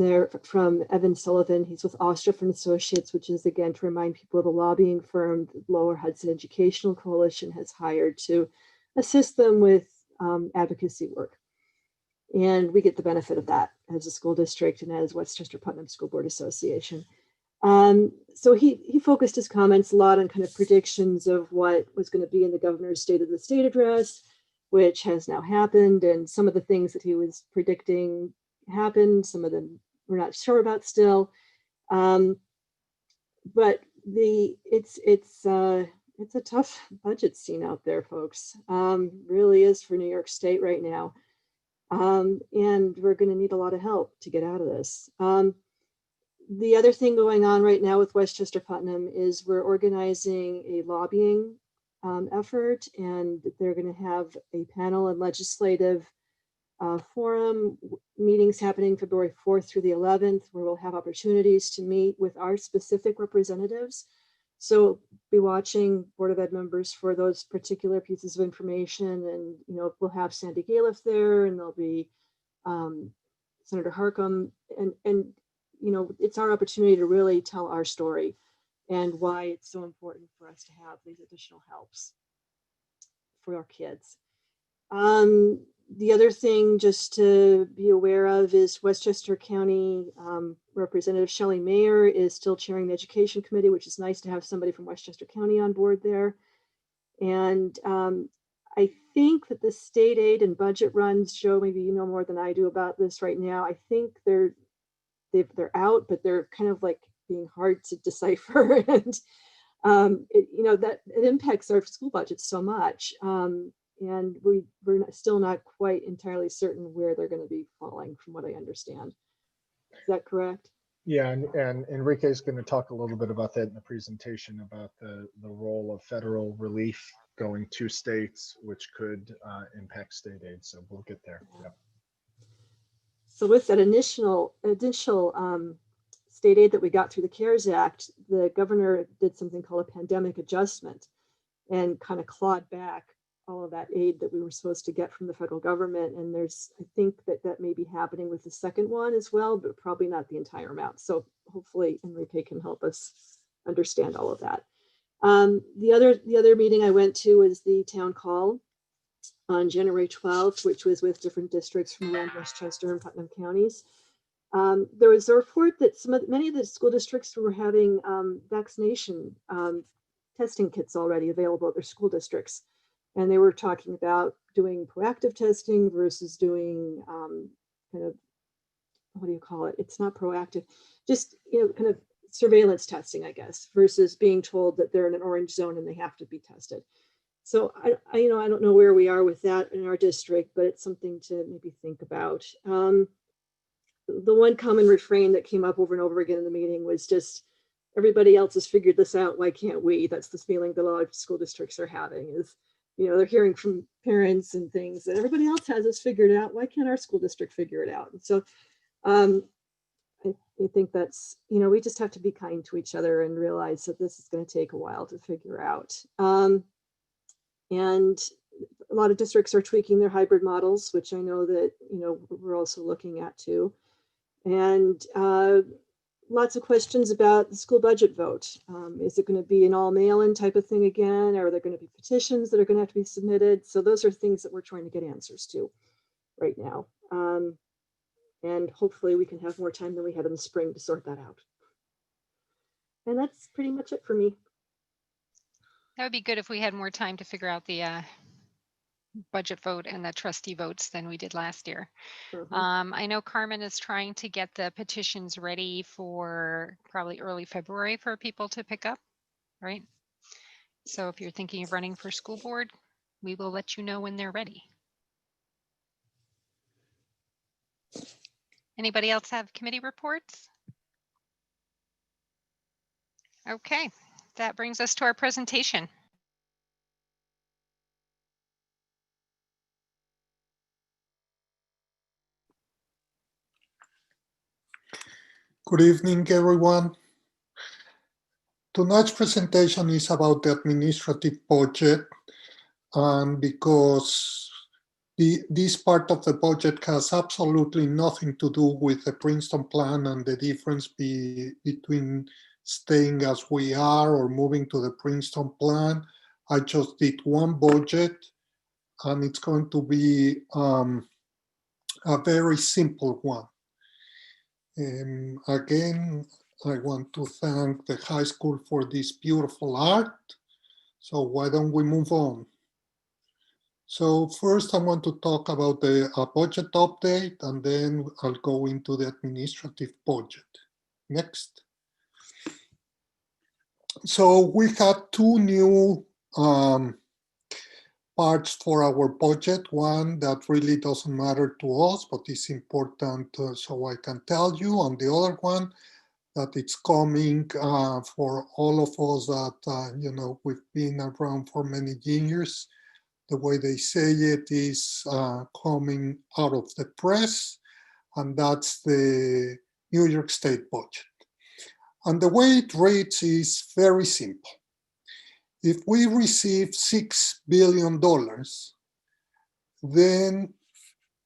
Evan Sullivan. He's with Ostrov and Associates, which is, again, to remind people of the lobbying firm the Lower Hudson Educational Coalition has hired to assist them with advocacy work. And we get the benefit of that as a school district and as Westchester Putnam School Board Association. So he focused his comments a lot on kind of predictions of what was going to be in the governor's State of the State address, which has now happened, and some of the things that he was predicting happened. Some of them we're not sure about still, but it's a tough budget scene out there, folks. Really is for New York State right now, and we're going to need a lot of help to get out of this. The other thing going on right now with Westchester Putnam is we're organizing a lobbying effort, and they're going to have a panel and legislative forum meetings happening February 4th through the 11th, where we'll have opportunities to meet with our specific representatives. So be watching Board of Ed members for those particular pieces of information. And, we'll have Sandy Galiff there, and there'll be Senator Harcum, and it's our opportunity to really tell our story and why it's so important for us to have these additional helps for our kids. The other thing just to be aware of is Westchester County Representative Shelley Mayer is still chairing the Education Committee, which is nice to have somebody from Westchester County on board there. And I think that the state aid and budget runs, Joe, maybe you know more than I do about this right now. I think they're out, but they're kind of like being hard to decipher. And that it impacts our school budget so much. And we're still not quite entirely certain where they're going to be falling, from what I understand. Is that correct? Yeah, and Enrique is going to talk a little bit about that in the presentation about the role of federal relief going to states, which could impact state aid. So we'll get there. Yep. So with that initial state aid that we got through the CARES Act, the governor did something called a pandemic adjustment and kind of clawed back all of that aid that we were supposed to get from the federal government. And I think that may be happening with the second one as well, but probably not the entire amount. So hopefully Enrique can help us understand all of that. The other meeting I went to was the town hall on January 12th, which was with different districts from around Westchester and Putnam counties. There was a report that many of the school districts were having vaccination testing kits already available at their school districts. And they were talking about doing proactive testing versus doing kind of, what do you call it? It's not proactive, just, kind of surveillance testing, I guess, versus being told that they're in an orange zone and they have to be tested. So I don't know where we are with that in our district, but it's something to maybe think about. The one common refrain that came up over and over again in the meeting was just, everybody else has figured this out, why can't we? That's the feeling that a lot of school districts are having is, they're hearing from parents and things that everybody else has this figured out. Why can't our school district figure it out? And so I think that's, we just have to be kind to each other and realize that this is going to take a while to figure out. And a lot of districts are tweaking their hybrid models, which I know that, we're also looking at too. And lots of questions about the school budget vote. Is it going to be an all mail-in type of thing again? Are there going to be petitions that are going to have to be submitted? So those are things that we're trying to get answers to right now. And hopefully we can have more time than we had in the spring to sort that out. And that's pretty much it for me. That would be good if we had more time to figure out the budget vote and the trustee votes than we did last year. I know Carmen is trying to get the petitions ready for probably early February for people to pick up, right? So if you're thinking of running for school board, we will let you know when they're ready. Anybody else have committee reports? Okay, that brings us to our presentation. Good evening, everyone. Tonight's presentation is about the administrative budget, and because this part of the budget has absolutely nothing to do with the Princeton plan and the difference between staying as we are or moving to the Princeton plan. I just did one budget, and it's going to be a very simple one. Again, I want to thank the high school for this beautiful art. So why don't we move on? So first I want to talk about the budget update, and then I'll go into the administrative budget. Next. So we have two new parts for our budget. One that really doesn't matter to us, but is important so I can tell you. And the other one that it's coming for all of us that, we've been around for many years. The way they say it is coming out of the press, and that's the New York State budget. And the way it reads is very simple. If we receive $6 billion, then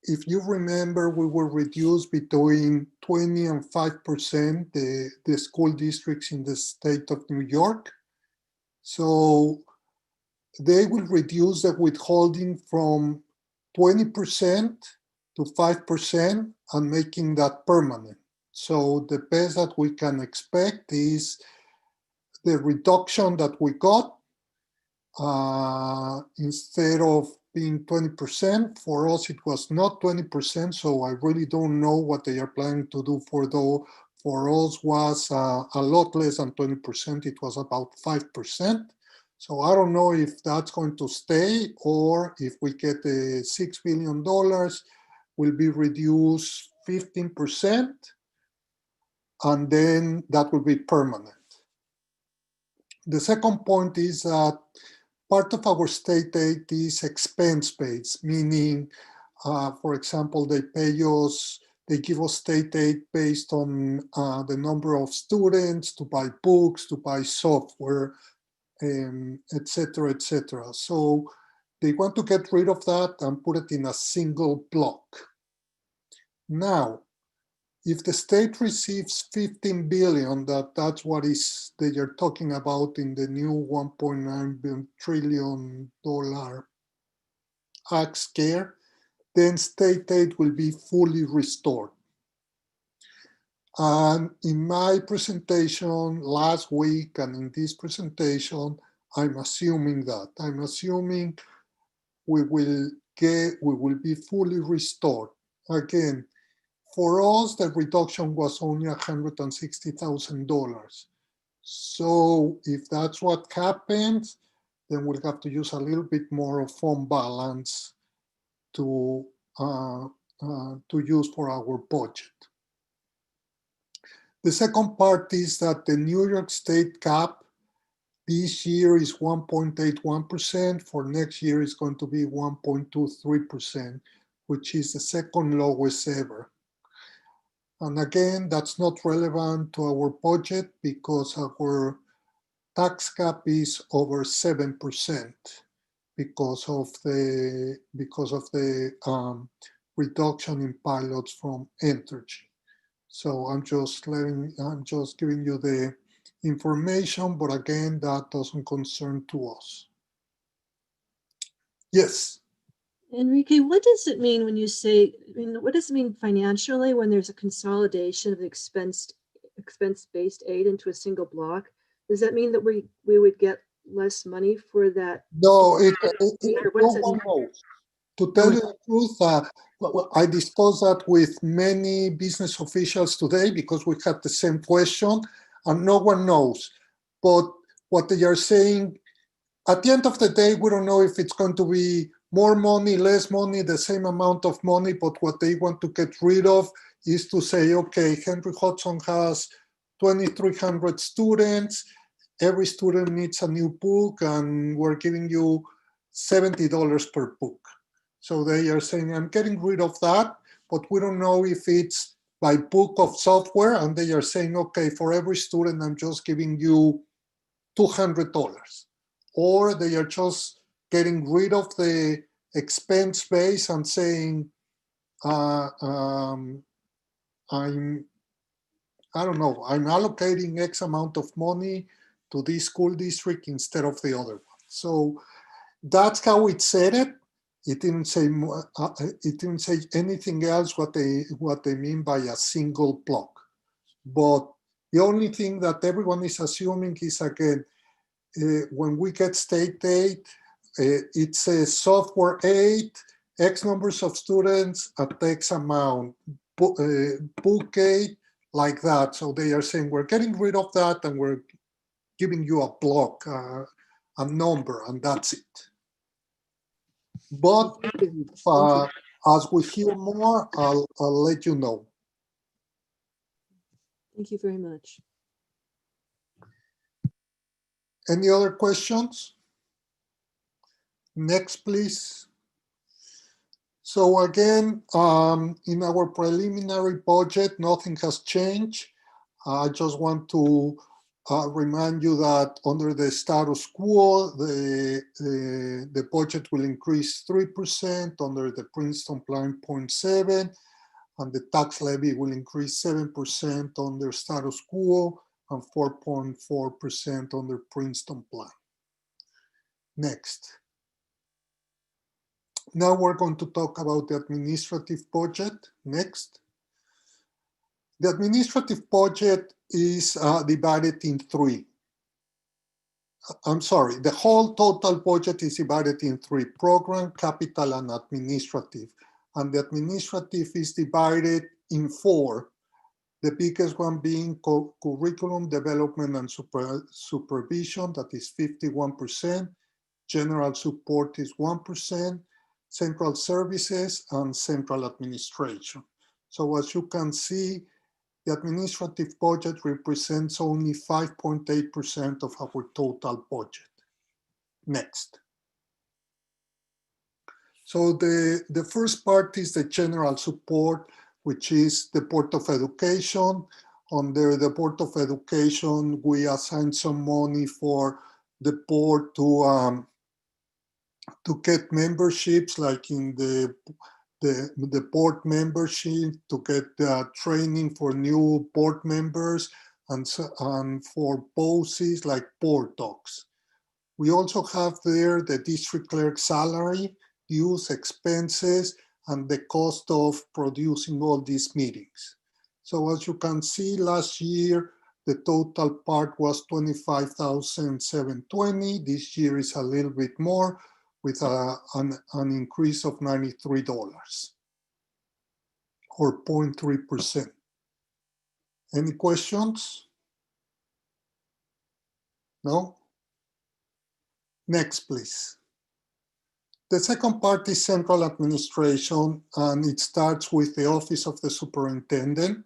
if you remember, we will reduce between 20 and 5% the school districts in the state of New York. So they will reduce the withholding from 20% to 5% and making that permanent. So the best that we can expect is the reduction that we got. Instead of being 20%, for us it was not 20%, so I really don't know what they are planning to do for us was a lot less than 20%. It was about 5%. So I don't know if that's going to stay or if we get the $6 billion will be reduced 15%, and then that will be permanent. The second point is that part of our state aid is expense-based, meaning, for example, they give us state aid based on the number of students to buy books, to buy software, et cetera, et cetera. So they want to get rid of that and put it in a single block. Now, if the state receives 15 billion, that's what they are talking about in the new $1.9 trillion Act scare, then state aid will be fully restored. And in my presentation last week and in this presentation, I'm assuming that. I'm assuming we will be fully restored. Again, for us, the reduction was only $160,000. So if that's what happens, then we'll have to use a little bit more of fund balance to use for our budget. The second part is that the New York State cap this year is 1.81%. For next year, it's going to be 1.23%, which is the second lowest ever. And again, that's not relevant to our budget because our tax cap is over 7% because of the reduction in pilots from Hendrick. So I'm just giving you the information, but again, that doesn't concern to us. Yes. Enrique, what does it mean when you say, what does it mean financially when there's a consolidation of expense-based aid into a single block? Does that mean that we would get less money for that? No, no one knows. To tell you the truth, I discussed that with many business officials today because we had the same question and no one knows. But what they are saying, at the end of the day, we don't know if it's going to be more money, less money, the same amount of money, but what they want to get rid of is to say, okay, Hendrick Hudson has 2,300 students, every student needs a new book, and we're giving you $70 per book. So they are saying, I'm getting rid of that, but we don't know if it's by book of software, and they are saying, okay, for every student, I'm just giving you $200. Or they are just getting rid of the expense base and saying, I don't know, I'm allocating X amount of money to this school district instead of the other one. So that's how it said it. It didn't say anything else what they mean by a single block. But the only thing that everyone is assuming is, again, when we get state aid, it's a software aid, X numbers of students at X amount, book aid, like that. So they are saying we're getting rid of that and we're giving you a block, a number, and that's it. But as we hear more, I'll let you know. Thank you very much. Any other questions? Next, please. So again, in our preliminary budget, nothing has changed. I just want to remind you that under the status quo, the budget will increase 3%, under the Princeton plan 0.7%, and the tax levy will increase 7% under status quo and 4.4% under Princeton plan. Next. Now we're going to talk about the administrative budget. Next. The administrative budget is divided in three. I'm sorry, the whole total budget is divided in three: program, capital, and administrative. And the administrative is divided in four, the biggest one being curriculum development and supervision, that is 51%, general support is 1%, central services, and central administration. So as you can see, the administrative budget represents only 5.8% of our total budget. Next. So the first part is the general support, which is the Board of Education. Under the Board of Education, we assign some money for the board to get memberships, like in the board membership, to get training for new board members, and for BOCEs, like board docs. We also have there the district clerk salary, dues, expenses, and the cost of producing all these meetings. So as you can see, last year, the total part was $25,720. This year is a little bit more, with an increase of $93, or 0.3%. Any questions? No? Next, please. The second part is central administration, and it starts with the Office of the Superintendent.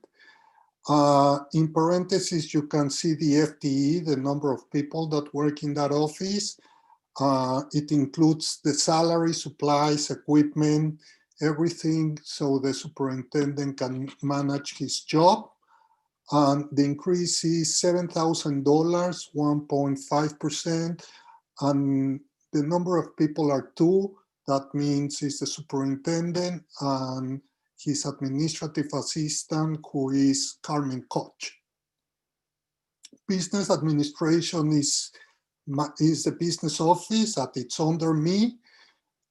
In parentheses, you can see the FTE, the number of people that work in that office. It includes the salary, supplies, equipment, everything, so the superintendent can manage his job. And the increase is $7,000, 1.5%. And the number of people are 2. That means it's the superintendent and his administrative assistant, who is Carmen Koch. Business administration is the business office, that it's under me.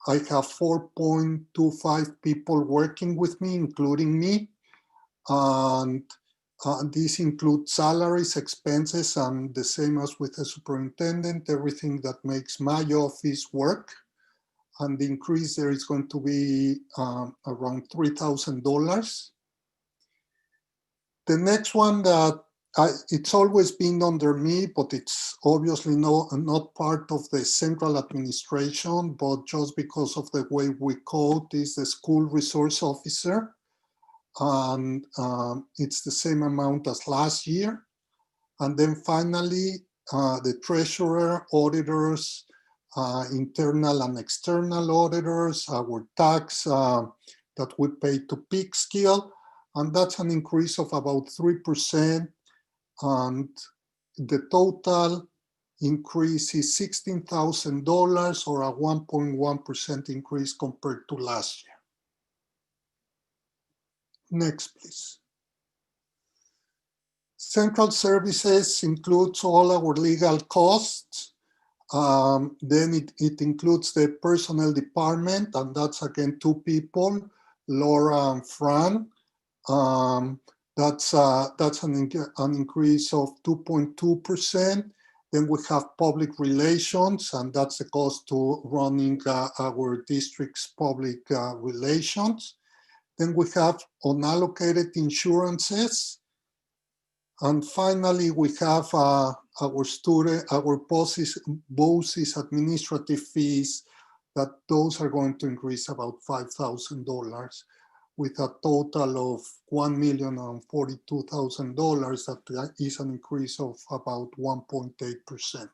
I have 4.25 people working with me, including me. And this includes salaries, expenses, and the same as with the superintendent, everything that makes my office work. And the increase there is going to be around $3,000. The next one that it's always been under me, but it's obviously not part of the central administration, but just because of the way we code, is the school resource officer. And it's the same amount as last year. And then finally, the treasurer, auditors, internal and external auditors, our tax that we pay to Peekskill, and that's an increase of about 3%. And the total increase is $16,000, or a 1.1% increase compared to last year. Next, please. Central services includes all our legal costs. Then it includes the personnel department, and that's again 2 people, Laura and Fran. That's an increase of 2.2%. Then we have public relations, and that's the cost to running our district's public relations. Then we have unallocated insurances. And finally, we have our BOCEs administrative fees, that those are going to increase about $5,000, with a total of $1,042,000. That is an increase of about 1.8%.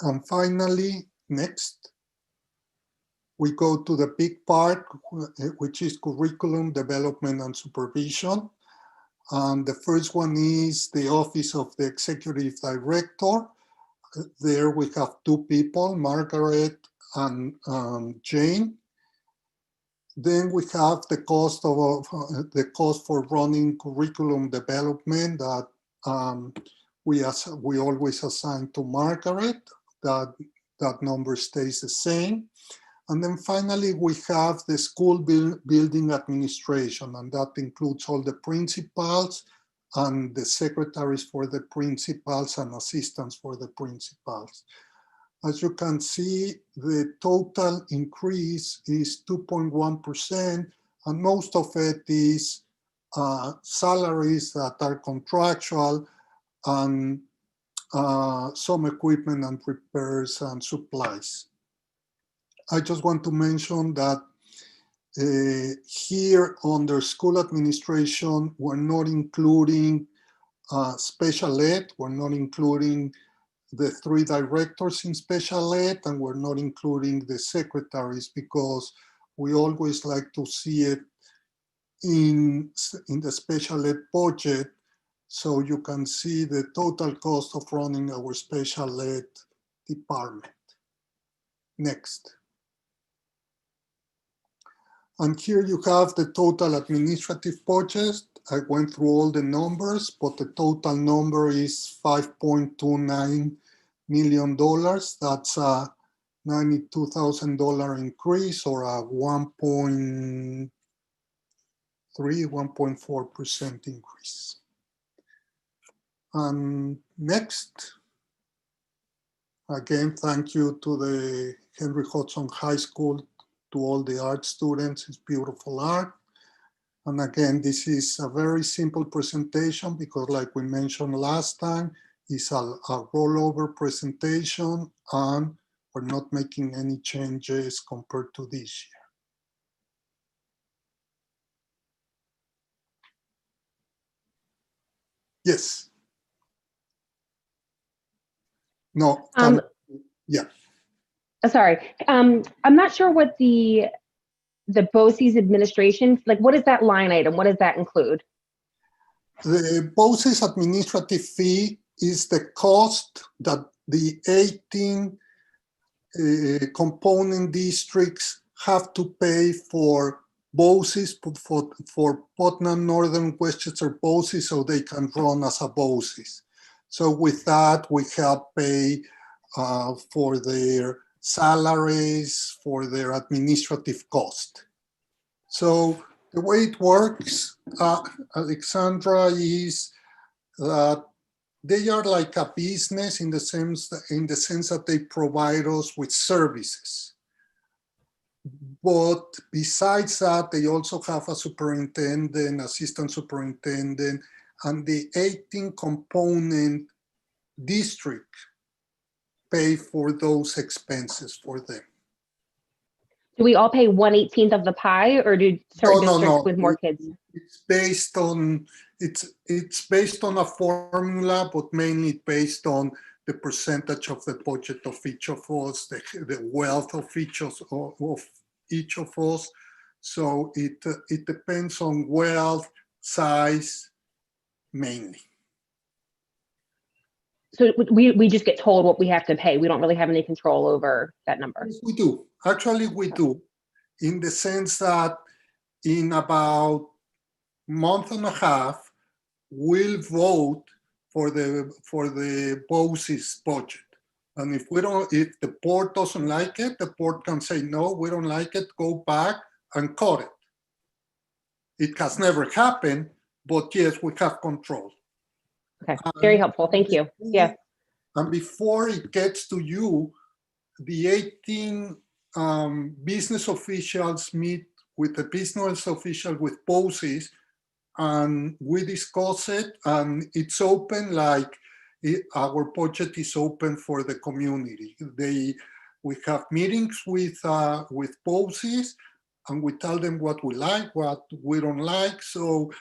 And finally, next, we go to the big part, which is curriculum development and supervision. And the first one is the Office of the Executive Director. There we have 2 people, Margaret and Jane. Then we have the cost for running curriculum development that we always assign to Margaret. That number stays the same. And then finally, we have the school building administration, and that includes all the principals and the secretaries for the principals and assistants for the principals. As you can see, the total increase is 2.1%, and most of it is salaries that are contractual and some equipment and repairs and supplies. I just want to mention that here under school administration, we're not including special ed, we're not including the 3 directors in special ed, and we're not including the secretaries because we always like to see it in the special ed budget, so you can see the total cost of running our special ed department. Next. And here you have the total administrative budget. I went through all the numbers, but the total number is $5.29 million. That's a $92,000 increase, or a 1.4% increase. And next, again, thank you to the Hendrick Hudson High School, to all the art students. It's beautiful art. And again, this is a very simple presentation because, like we mentioned last time, it's a rollover presentation, and we're not making any changes compared to this year. Yes. No. Yeah. Sorry. I'm not sure what the BOCES administration, like, what is that line item? What does that include? The BOCES administrative fee is the cost that the 18 component districts have to pay for BOCES, for Putnam, Northern Westchester BOCES, so they can run as a BOCES. So with that, we help pay for their salaries, for their administrative cost. So the way it works, Alexandra, is that they are like a business in the sense that they provide us with services. But besides that, they also have a superintendent, assistant superintendent, and the 18 component district pay for those expenses for them. Do we all pay 1/18 of the pie, or do certain districts with more kids? It's based on a formula, but mainly based on the percentage of the budget of each of us, the wealth of each of us. So it depends on wealth, size, mainly. So we just get told what we have to pay. We don't really have any control over that number. Yes, we do. Actually, we do, in the sense that in about a month and a half, we'll vote for the BOCES budget. And if the board doesn't like it, the board can say, no, we don't like it, go back and cut it. It has never happened, but yes, we have control. Okay, very helpful. Thank you. Yeah. And before it gets to you, the 18 business officials meet with the business official with BOCES, and we discuss it, and it's open, like our budget is open for the community. We have meetings with BOCES, and we tell them what we like, what we don't like. So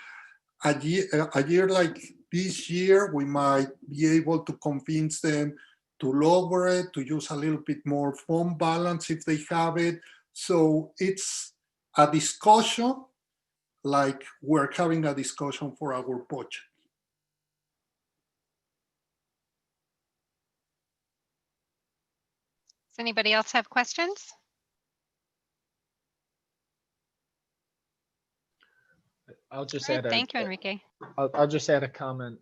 a year like this year, we might be able to convince them to lower it, to use a little bit more fund balance if they have it. So it's a discussion, like we're having a discussion for our budget. Does anybody else have questions? I'll just All add right, thank you, Enrique. I'll just add a comment.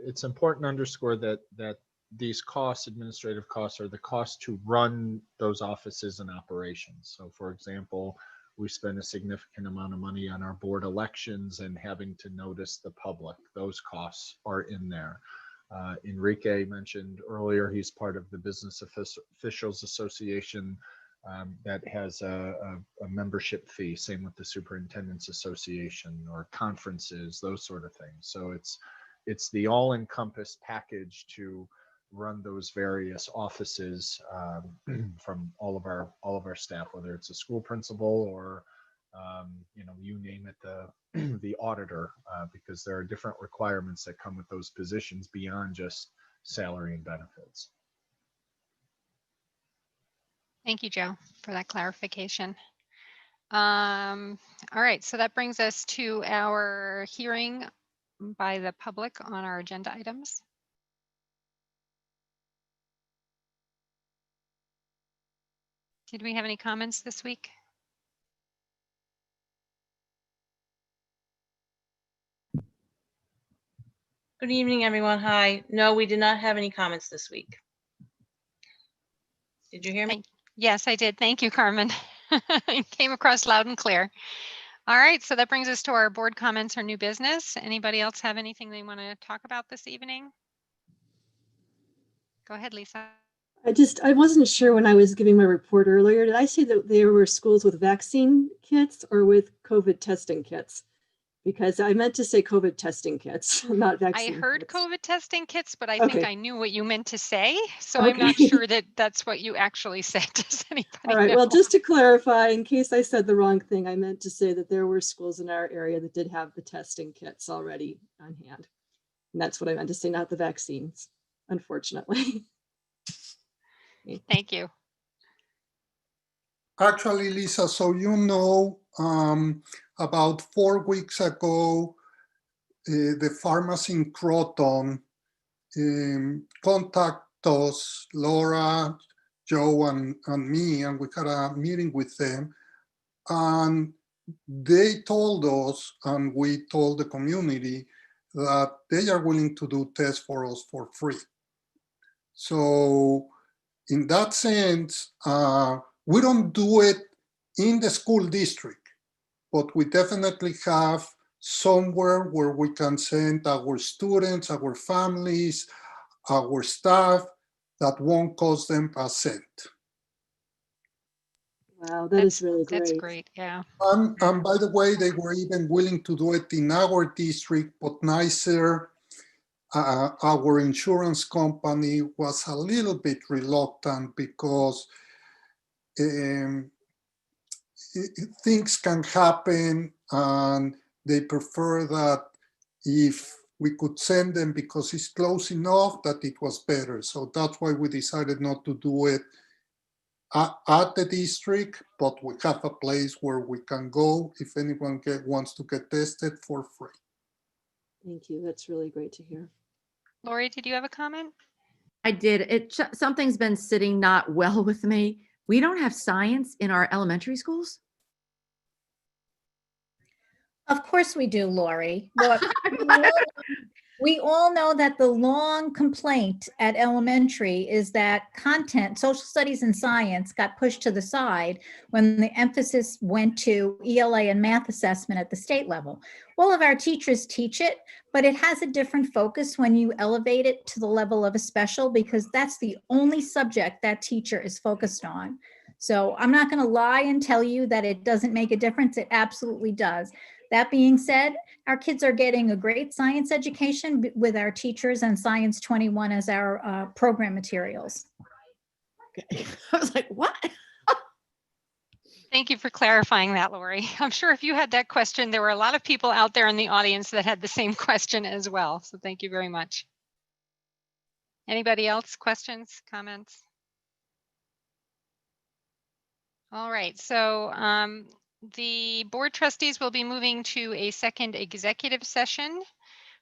It's important to underscore that these costs, administrative costs, are the cost to run those offices and operations. So for example, we spend a significant amount of money on our board elections and having to notice the public. Those costs are in there. Enrique mentioned earlier, he's part of the Business Officials Association that has a membership fee, same with the Superintendent's Association or conferences, those sort of things. So it's the all-encompassed package to run those various offices from all of our staff, whether it's a school principal or you name it, the auditor, because there are different requirements that come with those positions beyond just salary and benefits. Thank you, Joe, for that clarification. All right, so that brings us to our hearing by the public on our agenda items. Did we have any comments this week? Good evening, everyone. Hi. No, we did not have any comments this week. Did you hear me? Yes, I did. Thank you, Carmen. It came across loud and clear. All right, so that brings us to our board comments or new business. Anybody else have anything they want to talk about this evening? Go ahead, Lisa. I wasn't sure when I was giving my report earlier. Did I say that there were schools with vaccine kits or with COVID testing kits? Because I meant to say COVID testing kits, not vaccine. I heard kits. COVID testing kits, but I Okay. think I knew what you meant to say. So Okay. I'm not sure that that's what you actually said. Does anybody All right. know? Well, just to clarify, in case I said the wrong thing, I meant to say that there were schools in our area that did have the testing kits already on hand. And that's what I meant to say, not the vaccines, unfortunately. Thank you. Actually, Lisa, so you know, about 4 weeks ago, the pharmacy in Croton contacted us, Laura, Joe, and me, and we had a meeting with them. And they told us, and we told the community, that they are willing to do tests for us for free. So in that sense, we don't do it in the school district, but we definitely have somewhere where we can send our students, our families, our staff, that won't cost them a cent. Wow, that's really great. That's great, yeah. And by the way, they were even willing to do it in our district, but nicer. Our insurance company was a little bit reluctant because things can happen, and they prefer that if we could send them because it's close enough, that it was better. So that's why we decided not to do it at the district, but we have a place where we can go if anyone wants to get tested for free. Thank you. That's really great to hear. Lori, did you have a comment? I did. Something's been sitting not well with me. We don't have science in our elementary schools. Of course we do, Lori. Look, we all know that the long complaint at elementary is that content, social studies and science got pushed to the side when the emphasis went to ELA and math assessment at the state level. All of our teachers teach it, but it has a different focus when you elevate it to the level of a special, because that's the only subject that teacher is focused on. So I'm not going to lie and tell you that it doesn't make a difference. It absolutely does. That being said, our kids are getting a great science education with our teachers and Science 21 as our program materials. Okay. I was like, what? Thank you for clarifying that, Lori. I'm sure if you had that question, there were a lot of people out there in the audience that had the same question as well. So thank you very much. Anybody else? Questions, comments? All right, so the board trustees will be moving to a second executive session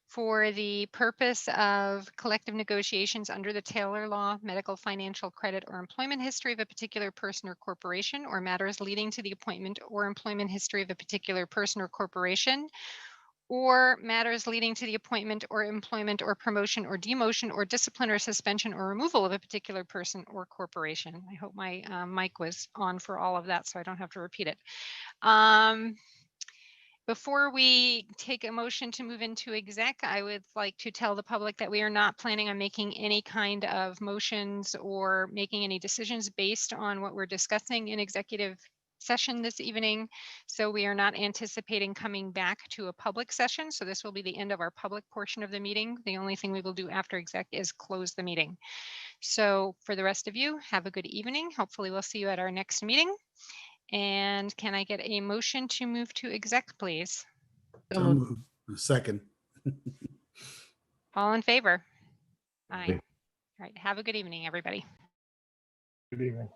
for the purpose of collective negotiations under the Taylor Law, medical, financial, credit, or employment history of a particular person or corporation, or matters leading to the appointment or employment history of a particular person or corporation, or matters leading to the appointment or employment or promotion or demotion or discipline or suspension or removal of a particular person or corporation. I hope my mic was on for all of that, so I don't have to repeat it. Before we take a motion to move into exec, I would like to tell the public that we are not planning on making any kind of motions or making any decisions based on what we're discussing in executive session this evening. So we are not anticipating coming back to a public session. So this will be the end of our public portion of the meeting. The only thing we will do after exec is close the meeting. So for the rest of you, have a good evening. Hopefully we'll see you at our next meeting. And can I get a motion to move to exec, please? So So moved. moved. Second. All in favor? Aye. Aye. All right. Have a good evening, everybody. Good evening.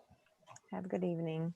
Have a good evening.